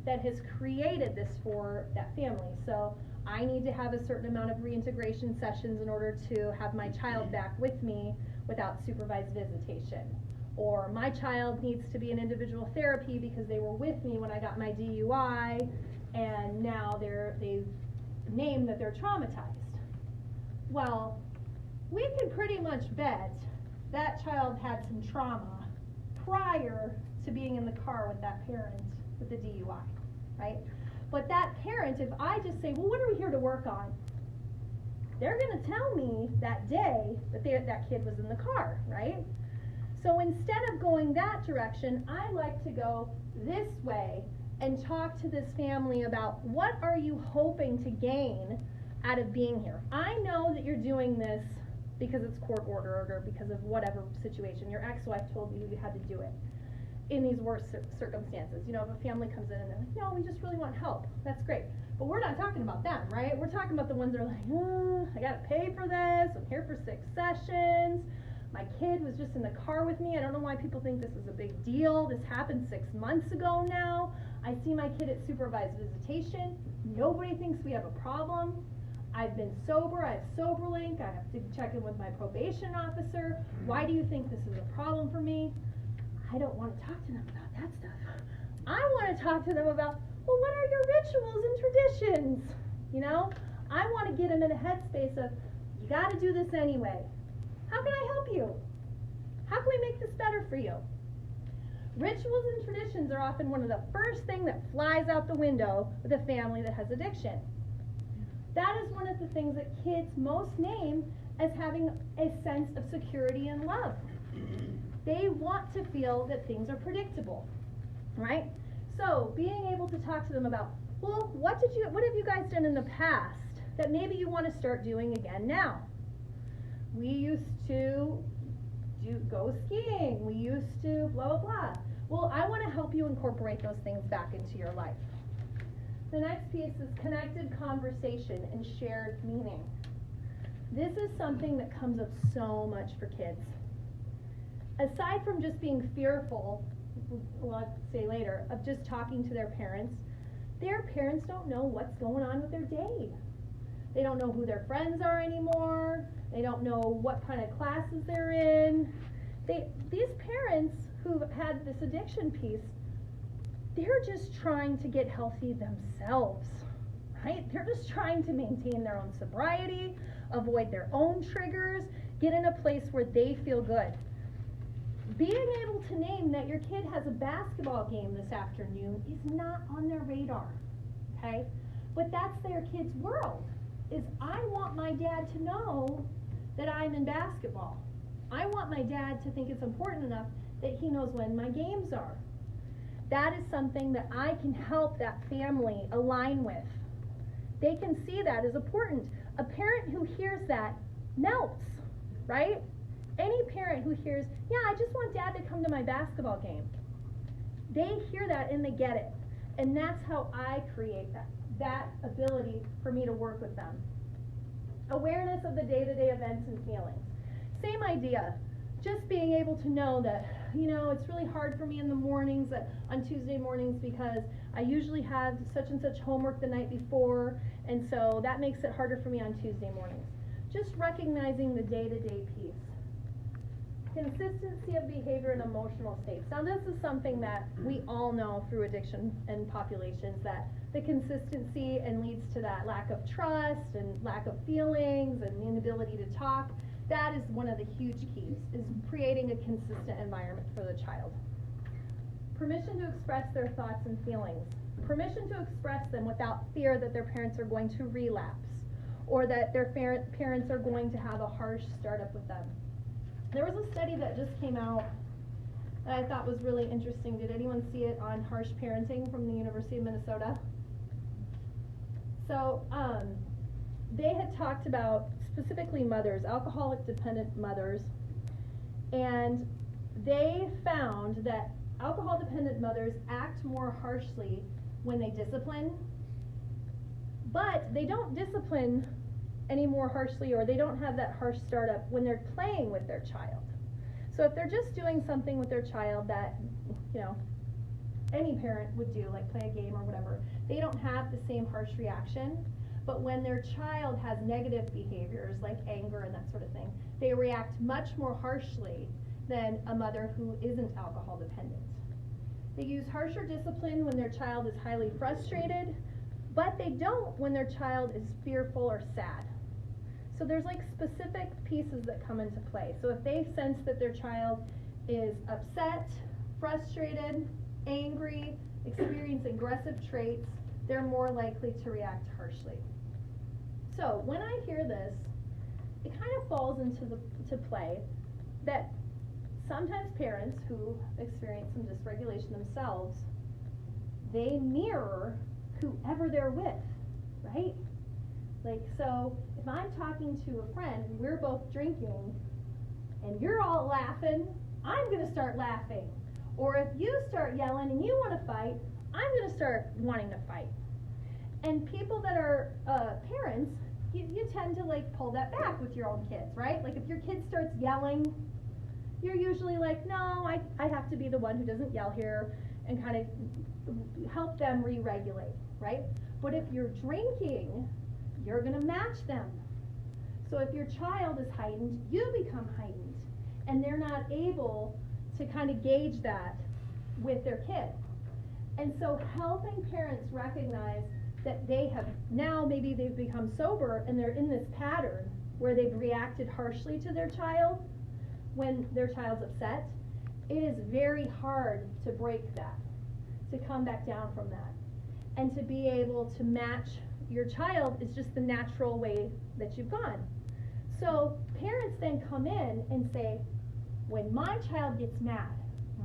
that has created this for that family. So I need to have a certain amount of reintegration sessions in order to have my child back with me without supervised visitation. Or my child needs to be in individual therapy because they were with me when I got my DUI, and now they've named that they're traumatized. Well, we can pretty much bet that child had some trauma prior to being in the car with that parent with the DUI, right? But that parent, if I just say, well, what are we here to work on? They're going to tell me that day that that kid was in the car, right? So instead of going that direction, I like to go this way and talk to this family about, what are you hoping to gain out of being here? I know that you're doing this because it's court ordered, or because of whatever situation. Your ex-wife told you you had to do it in these worst circumstances. You know, if a family comes in and they're like, no, we just really want help. That's great. But we're not talking about them, right? We're talking about the ones that are like, I gotta pay for this. I'm here for 6 sessions. My kid was just in the car with me. I don't know why people think this is a big deal. This happened 6 months ago now. I see my kid at supervised visitation. Nobody thinks we have a problem. I've been sober. I have SoberLink. I have to check in with my probation officer. Why do you think this is a problem for me? I don't want to talk to them about that stuff. I want to talk to them about, well, what are your rituals and traditions? You know, I want to get them in a headspace of, you got to do this anyway. How can I help you? How can we make this better for you? Rituals and traditions are often one of the first thing that flies out the window with a family that has addiction. That is one of the things that kids most name as having a sense of security and love. They want to feel that things are predictable, right? So being able to talk to them about, well, what have you guys done in the past that maybe you want to start doing again now? We used to go skiing. We used to blah, blah, blah. Well, I want to help you incorporate those things back into your life. The next piece is connected conversation and shared meaning. This is something that comes up so much for kids. Aside from just being fearful, well, I'll say later, of just talking to their parents don't know what's going on with their day. They don't know who their friends are anymore. They don't know what kind of classes they're in. These parents who've had this addiction piece, they're just trying to get healthy themselves, right? They're just trying to maintain their own sobriety, avoid their own triggers, get in a place where they feel good. Being able to name that your kid has a basketball game this afternoon is not on their radar, okay? But that's their kid's world, is I want my dad to know that I'm in basketball. I want my dad to think it's important enough that he knows when my games are. That is something that I can help that family align with. They can see that as important. A parent who hears that melts, right? Any parent who hears, yeah, I just want dad to come to my basketball game. They hear that and they get it. And that's how I create that ability for me to work with them. Awareness of the day-to-day events and feelings. Same idea. Just being able to know that, it's really hard for me in the mornings, on Tuesday mornings, because I usually have such and such homework the night before, and so that makes it harder for me on Tuesday mornings. Just recognizing the day-to-day piece. Consistency of behavior and emotional states. Now this is something that we all know through addiction and populations, that the consistency and leads to that lack of trust and lack of feelings and the inability to talk. That is one of the huge keys, is creating a consistent environment for the child. Permission to express their thoughts and feelings. Permission to express them without fear that their parents are going to relapse or that their parents are going to have a harsh startup with them. There was a study that just came out that I thought was really interesting. Did anyone see it, on harsh parenting from the University of Minnesota? So they had talked about specifically mothers, alcoholic dependent mothers, and they found that alcohol dependent mothers act more harshly when they discipline, but they don't discipline any more harshly, or they don't have that harsh startup when they're playing with their child. So if they're just doing something with their child that, any parent would do, like play a game or whatever, they don't have the same harsh reaction. But when their child has negative behaviors like anger and that sort of thing, they react much more harshly than a mother who isn't alcohol dependent. They use harsher discipline when their child is highly frustrated, but they don't when their child is fearful or sad. So there's like specific pieces that come into play. So if they sense that their child is upset, frustrated, angry, experience aggressive traits, they're more likely to react harshly. So when I hear this, it kind of falls into play that sometimes parents who experience some dysregulation themselves, they mirror whoever they're with, right? Like, so if I'm talking to a friend and we're both drinking and you're all laughing, I'm going to start laughing. Or if you start yelling and you want to fight, I'm going to start wanting to fight. And people that are parents, you tend to like pull that back with your own kids, right? Like if your kid starts yelling, you're usually like, no, I have to be the one who doesn't yell here, and kind of help them re-regulate, right? But if you're drinking, you're going to match them. So if your child is heightened, you become heightened, and they're not able to kind of gauge that with their kid. And so helping parents recognize that they have, now maybe they've become sober and they're in this pattern where they've reacted harshly to their child when their child's upset, it is very hard to break that, to come back down from that. And to be able to match your child is just the natural way that you've gone. So parents then come in and say, when my child gets mad,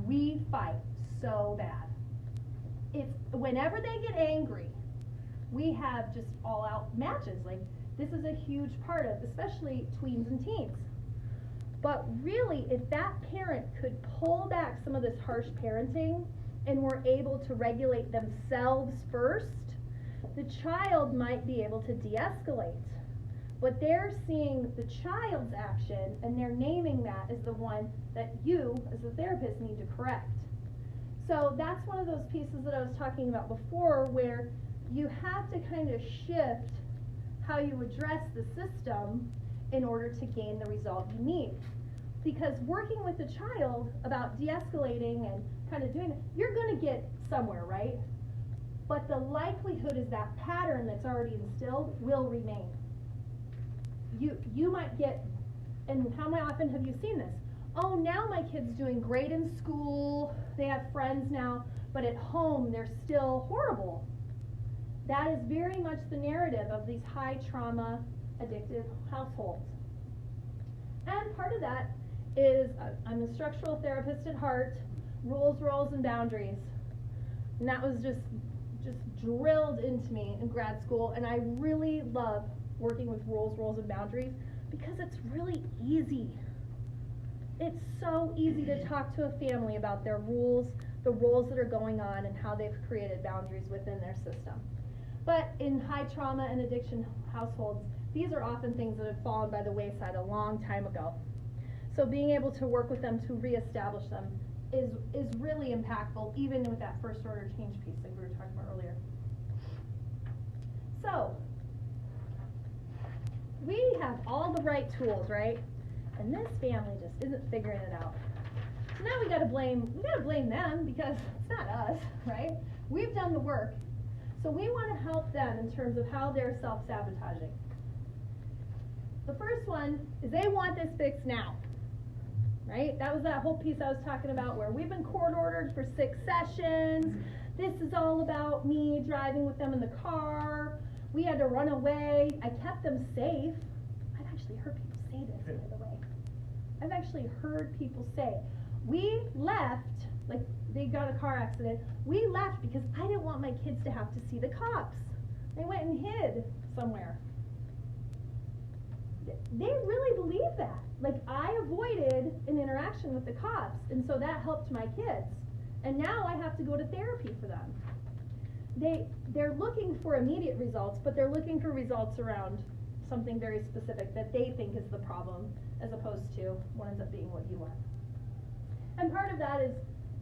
we fight so bad. It's whenever they get angry, we have just all out matches. Like, this is a huge part of, especially tweens and teens. But really, if that parent could pull back some of this harsh parenting and were able to regulate themselves first, the child might be able to de-escalate. But they're seeing the child's action and they're naming that as the one that you, as the therapist, need to correct. So that's one of those pieces that I was talking about before, where you have to kind of shift how you address the system in order to gain the result you need. Because working with the child about de-escalating and kind of doing it, you're going to get somewhere, right? But the likelihood is that pattern that's already instilled will remain. You might get, and how often have you seen this? Oh, now my kid's doing great in school, they have friends now, but at home they're still horrible. that is very much the narrative of these high trauma addictive households. And part of that is, I'm a structural therapist at heart, rules, roles, and boundaries. And that was just drilled into me in grad school, and I really love working with rules, roles, and boundaries because it's really easy. It's so easy to talk to a family about their rules, the roles that are going on, and how they've created boundaries within their system. But in high trauma and addiction households, these are often things that have fallen by the wayside a long time ago. So being able to work with them to reestablish them is really impactful, even with that first order change piece that we were talking about earlier. So, we have all the right tools, right? And this family just isn't figuring it out. So now we gotta blame them because it's not us, right? We've done the work. So we wanna help them in terms of how they're self-sabotaging. The first one is they want this fixed now, right? That was that whole piece I was talking about where we've been court ordered for 6 sessions. This is all about me driving with them in the car. We had to run away. I kept them safe. I've actually heard people say this, by the way. I've actually heard people say, we left, like they got a car accident, we left because I didn't want my kids to have to see the cops. They went and hid somewhere. They really believe that. Like, I avoided an interaction with the cops, and so that helped my kids. And now I have to go to therapy for them. They're looking for immediate results, but they're looking for results around something very specific that they think is the problem, as opposed to what ends up being what you want. And part of that is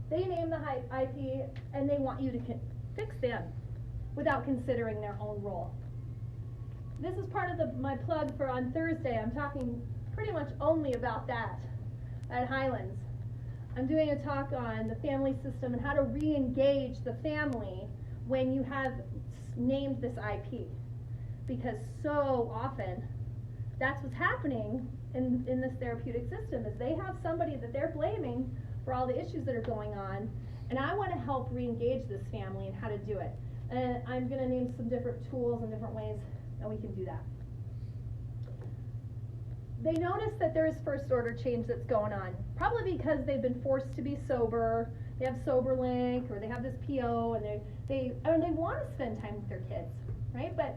they name the IP, and they want you to fix them without considering their own role. This is part of my plug for on Thursday. I'm talking pretty much only about that at Highlands. I'm doing a talk on the family system and how to re-engage the family when you have named this IP. Because so often, that's what's happening in this therapeutic system, is they have somebody that they're blaming for all the issues that are going on, and I want to help re-engage this family and how to do it. And I'm going to name some different tools and different ways that we can do that. They notice that there is first order change that's going on, probably because they've been forced to be sober. They have SoberLink, or they have this PO, and they want to spend time with their kids, right? But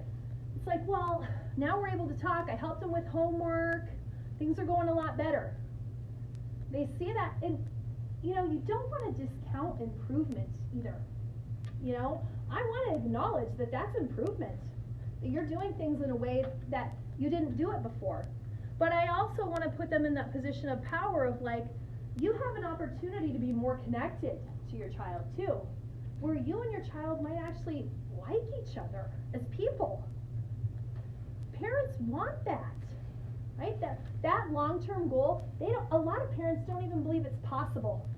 it's like, well, now we're able to talk. I helped them with homework. Things are going a lot better. They see that, and you know, you don't want to discount improvement either. You know, I want to acknowledge that that's improvement. That you're doing things in a way that you didn't do it before. But I also want to put them in that position of power of like, you have an opportunity to be more connected to your child too, where you and your child might actually like each other as people. Parents want that, right? That long-term goal, a lot of parents don't even believe it's possible.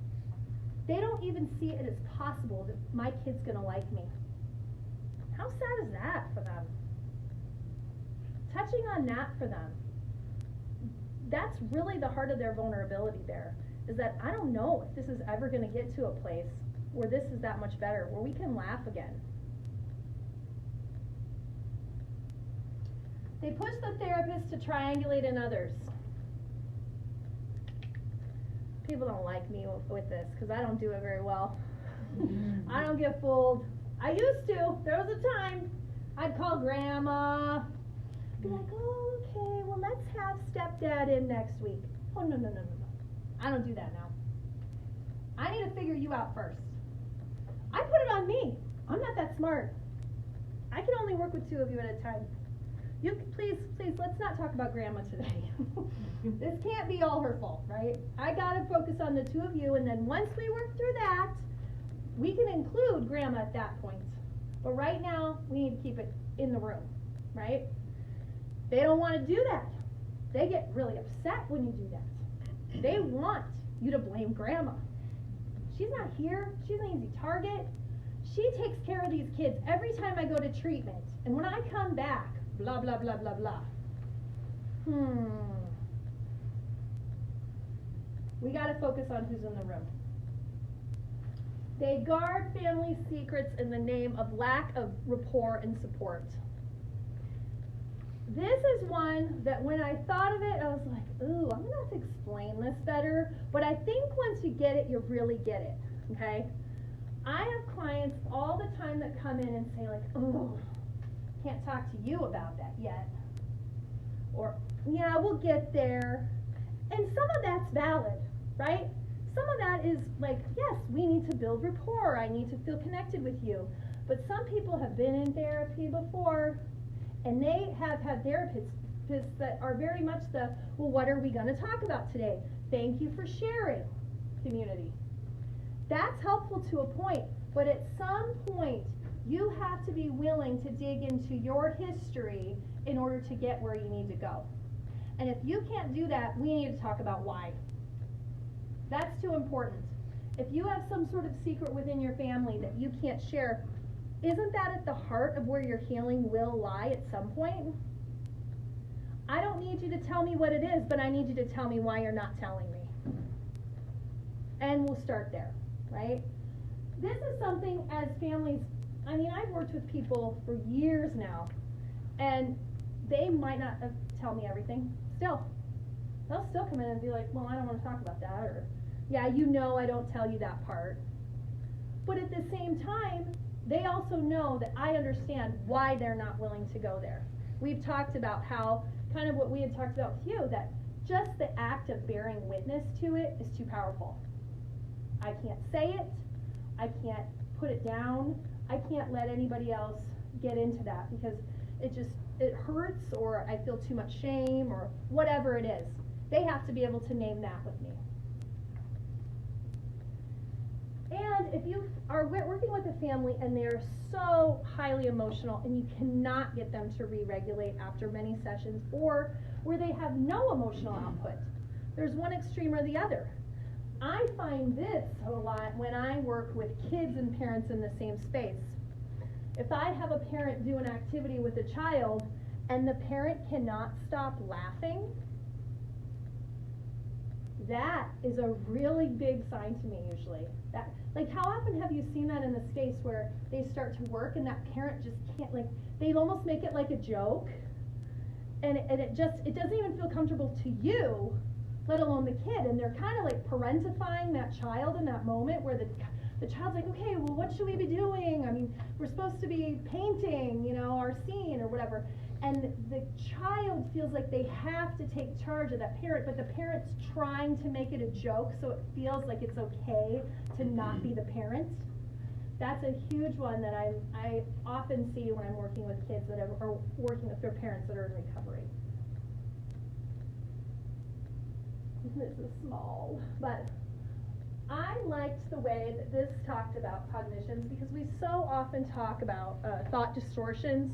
They don't even see it as possible that my kid's gonna like me. How sad is that for them? Touching on that for them, that's really the heart of their vulnerability there, is that I don't know if this is ever going to get to a place where this is that much better, where we can laugh again. They push the therapist to triangulate in others. People don't like me with this because I don't do it very well. I don't get fooled. I used to. There was a time I'd call grandma, be like, oh, okay, well, let's have stepdad in next week. Oh, no. I don't do that now. I need to figure you out first. I put it on me. I'm not that smart. I can only work with 2 of you at a time. You please, let's not talk about grandma today. This can't be all her fault, right? I gotta focus on the 2 of you, and then once we work through that, we can include grandma at that point. But right now, we need to keep it in the room, right? They don't want to do that. They get really upset when you do that. They want you to blame grandma. She's not here. She's an easy target. She takes care of these kids every time I go to treatment. And when I come back, blah, blah, blah, blah, blah. We got to focus on who's in the room. They guard family secrets in the name of lack of rapport and support. This is one that when I thought of it, I was like, ooh, I'm gonna have to explain this better. But I think once you get it, you really get it, okay? I have clients all the time that come in and say like, oh, can't talk to you about that yet. Or, yeah, we'll get there. And some of that's valid, right? Some of that is like, yes, we need to build rapport. I need to feel connected with you. But some people have been in therapy before, and they have had therapists that are very much the, well, what are we going to talk about today? Thank you for sharing, community. That's helpful to a point, but at some point, you have to be willing to dig into your history in order to get where you need to go. And if you can't do that, we need to talk about why. That's too important. If you have some sort of secret within your family that you can't share, isn't that at the heart of where your healing will lie at some point? I don't need you to tell me what it is, but I need you to tell me why you're not telling me. And we'll start there, right? This is something as families, I mean, I've worked with people for years now, and they might not tell me everything still. They'll still come in and be like, well, I don't want to talk about that, or, yeah, you know I don't tell you that part. But at the same time, they also know that I understand why they're not willing to go there. We've talked about how, kind of what we had talked about with you, that just the act of bearing witness to it is too powerful. I can't say it, I can't put it down, I can't let anybody else get into that because it hurts, or I feel too much shame, or whatever it is. They have to be able to name that with me. And if you are working with a family and they're so highly emotional and you cannot get them to re-regulate after many sessions, or where they have no emotional output, there's one extreme or the other. I find this a lot when I work with kids and parents in the same space. If I have a parent do an activity with a child and the parent cannot stop laughing, that is a really big sign to me usually. That, like, how often have you seen that in the space where they start to work and that parent just can't, like, they almost make it like a joke, and it doesn't even feel comfortable to you, let alone the kid, and they're kind of like parentifying that child in that moment where the child's like, okay, well, what should we be doing? I mean, we're supposed to be painting, you know, our scene or whatever. And the child feels like they have to take charge of that parent, but the parent's trying to make it a joke so it feels like it's okay to not be the parent. That's a huge one that I often see when I'm working with kids that are working with their parents that are in recovery. This is small, but I liked the way that this talked about cognitions because we so often talk about thought distortions.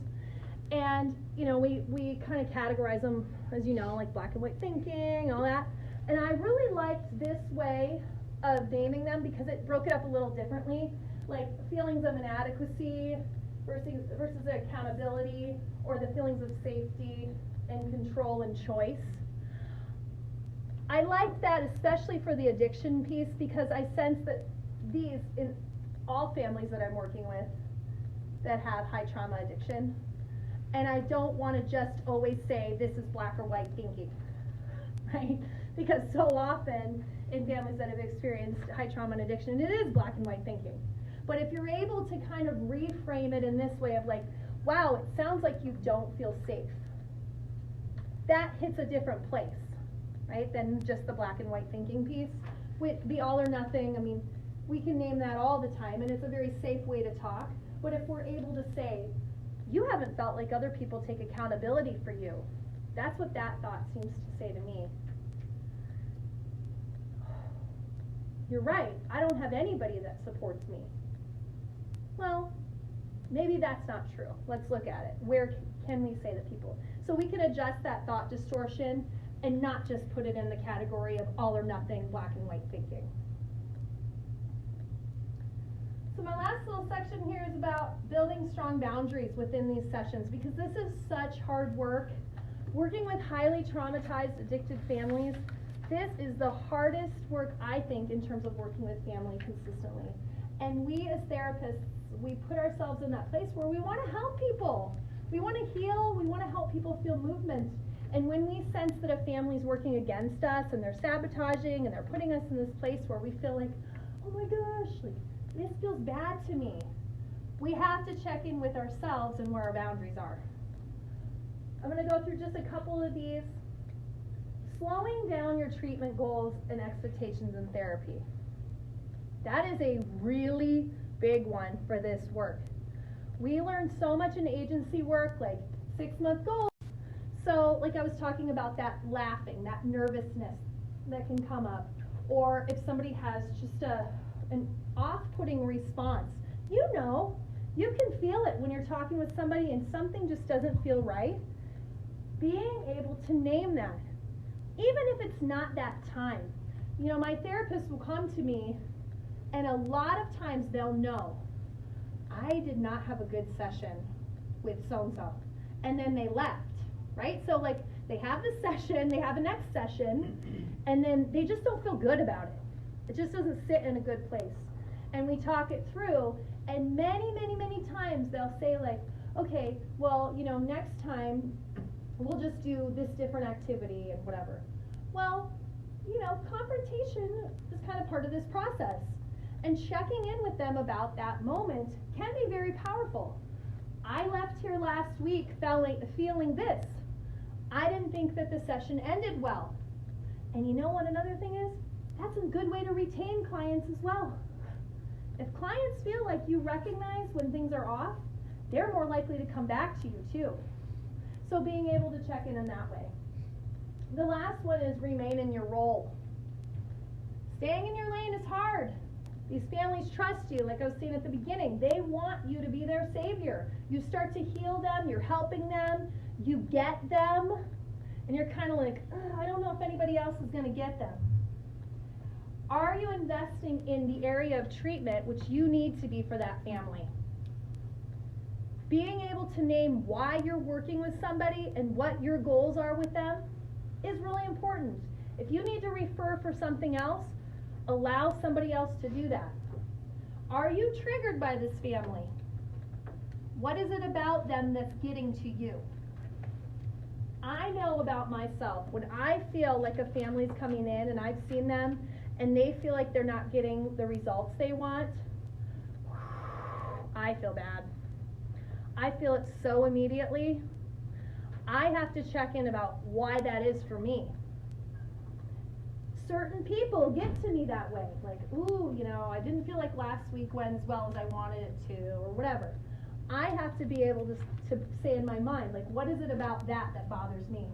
And, you know, we kind of categorize them, as you know, like black and white thinking, all that. And I really liked this way of naming them because it broke it up a little differently, like feelings of inadequacy versus accountability, or the feelings of safety and control and choice. I like that especially for the addiction piece because I sense that these, in all families that I'm working with that have high trauma addiction, and I don't want to just always say this is black or white thinking, right? Because so often in families that have experienced high trauma and addiction, it is black and white thinking. But if you're able to kind of reframe it in this way of like, wow, it sounds like you don't feel safe, that hits a different place, right, than just the black and white thinking piece. With the all or nothing, I mean, we can name that all the time, and it's a very safe way to talk. But if we're able to say, you haven't felt like other people take accountability for you. That's what that thought seems to say to me. You're right, I don't have anybody that supports me. Well, maybe that's not true. Let's look at it. Where can we say that people? So we can adjust that thought distortion and not just put it in the category of all or nothing, black and white thinking. So my last little section here is about building strong boundaries within these sessions because this is such hard work. Working with highly traumatized, addicted families, this is the hardest work I think in terms of working with family consistently. And we as therapists, we put ourselves in that place where we want to help people. We want to heal, we want to help people feel movement. And when we sense that a family's working against us and they're sabotaging and they're putting us in this place where we feel like, oh my gosh, like this feels bad to me, we have to check in with ourselves and where our boundaries are. I'm going to go through just a couple of these. Slowing down your treatment goals and expectations in therapy. That is a really big one for this work. We learn so much in agency work, like 6-month goals. So, like I was talking about that laughing, that nervousness that can come up. Or if somebody has just an off-putting response. You know, you can feel it when you're talking with somebody and something just doesn't feel right. Being able to name that, even if it's not that time. You know, my therapist will come to me and a lot of times they'll know, I did not have a good session with so-and-so. And then they left, right? So like they have the session, they have the next session, and then they just don't feel good about it. It just doesn't sit in a good place. And we talk it through, and many, many, many times they'll say like, okay, well, you know, next time we'll just do this different activity and whatever. Well, you know, confrontation is kind of part of this process. And checking in with them about that moment can be very powerful. I left here last week feeling this. I didn't think that the session ended well. And you know what another thing is? That's a good way to retain clients as well. If clients feel like you recognize when things are off, they're more likely to come back to you too. So being able to check in that way. The last one is remain in your role. Staying in your lane is hard. These families trust you, like I was saying at the beginning. They want you to be their savior. You start to heal them, you're helping them, you get them, and you're kind of like, I don't know if anybody else is going to get them. Are you investing in the area of treatment which you need to be for that family? Being able to name why you're working with somebody and what your goals are with them is really important. If you need to refer for something else, allow somebody else to do that. Are you triggered by this family? What is it about them that's getting to you? I know about myself. When I feel like a family's coming in and I've seen them and they feel like they're not getting the results they want, I feel bad. I feel it so immediately. I have to check in about why that is for me. Certain people get to me that way, like, ooh, you know, I didn't feel like last week went as well as I wanted it to, or whatever. I have to be able to say in my mind, like, what is it about that bothers me?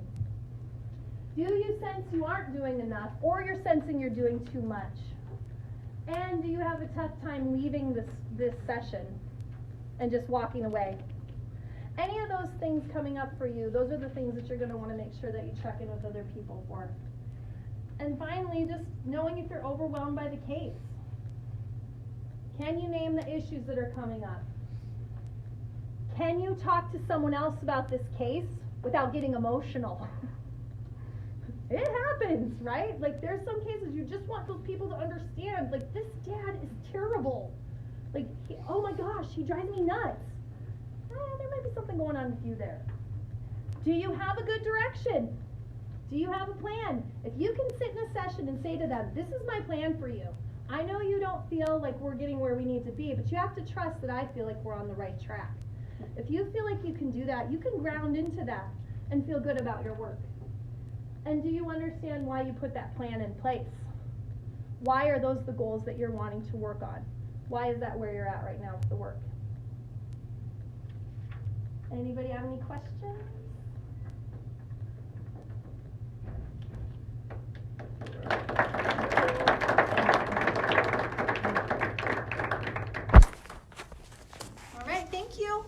Do you sense you aren't doing enough, or you're sensing you're doing too much? And do you have a tough time leaving this session and just walking away? Any of those things coming up for you, those are the things that you're going to want to make sure that you check in with other people for. And finally, just knowing if you're overwhelmed by the case. Can you name the issues that are coming up? Can you talk to someone else about this case without getting emotional? It happens, right? Like, there's some cases you just want those people to understand, like, this dad is terrible. Like, oh my gosh, he drives me nuts. There might be something going on with you there. Do you have a good direction? Do you have a plan? If you can sit in a session and say to them, this is my plan for you. I know you don't feel like we're getting where we need to be, but you have to trust that I feel like we're on the right track. If you feel like you can do that, you can ground into that and feel good about your work. And do you understand why you put that plan in place? Why are those the goals that you're wanting to work on? Why is that where you're at right now with the work? Anybody have any questions? All right, thank you.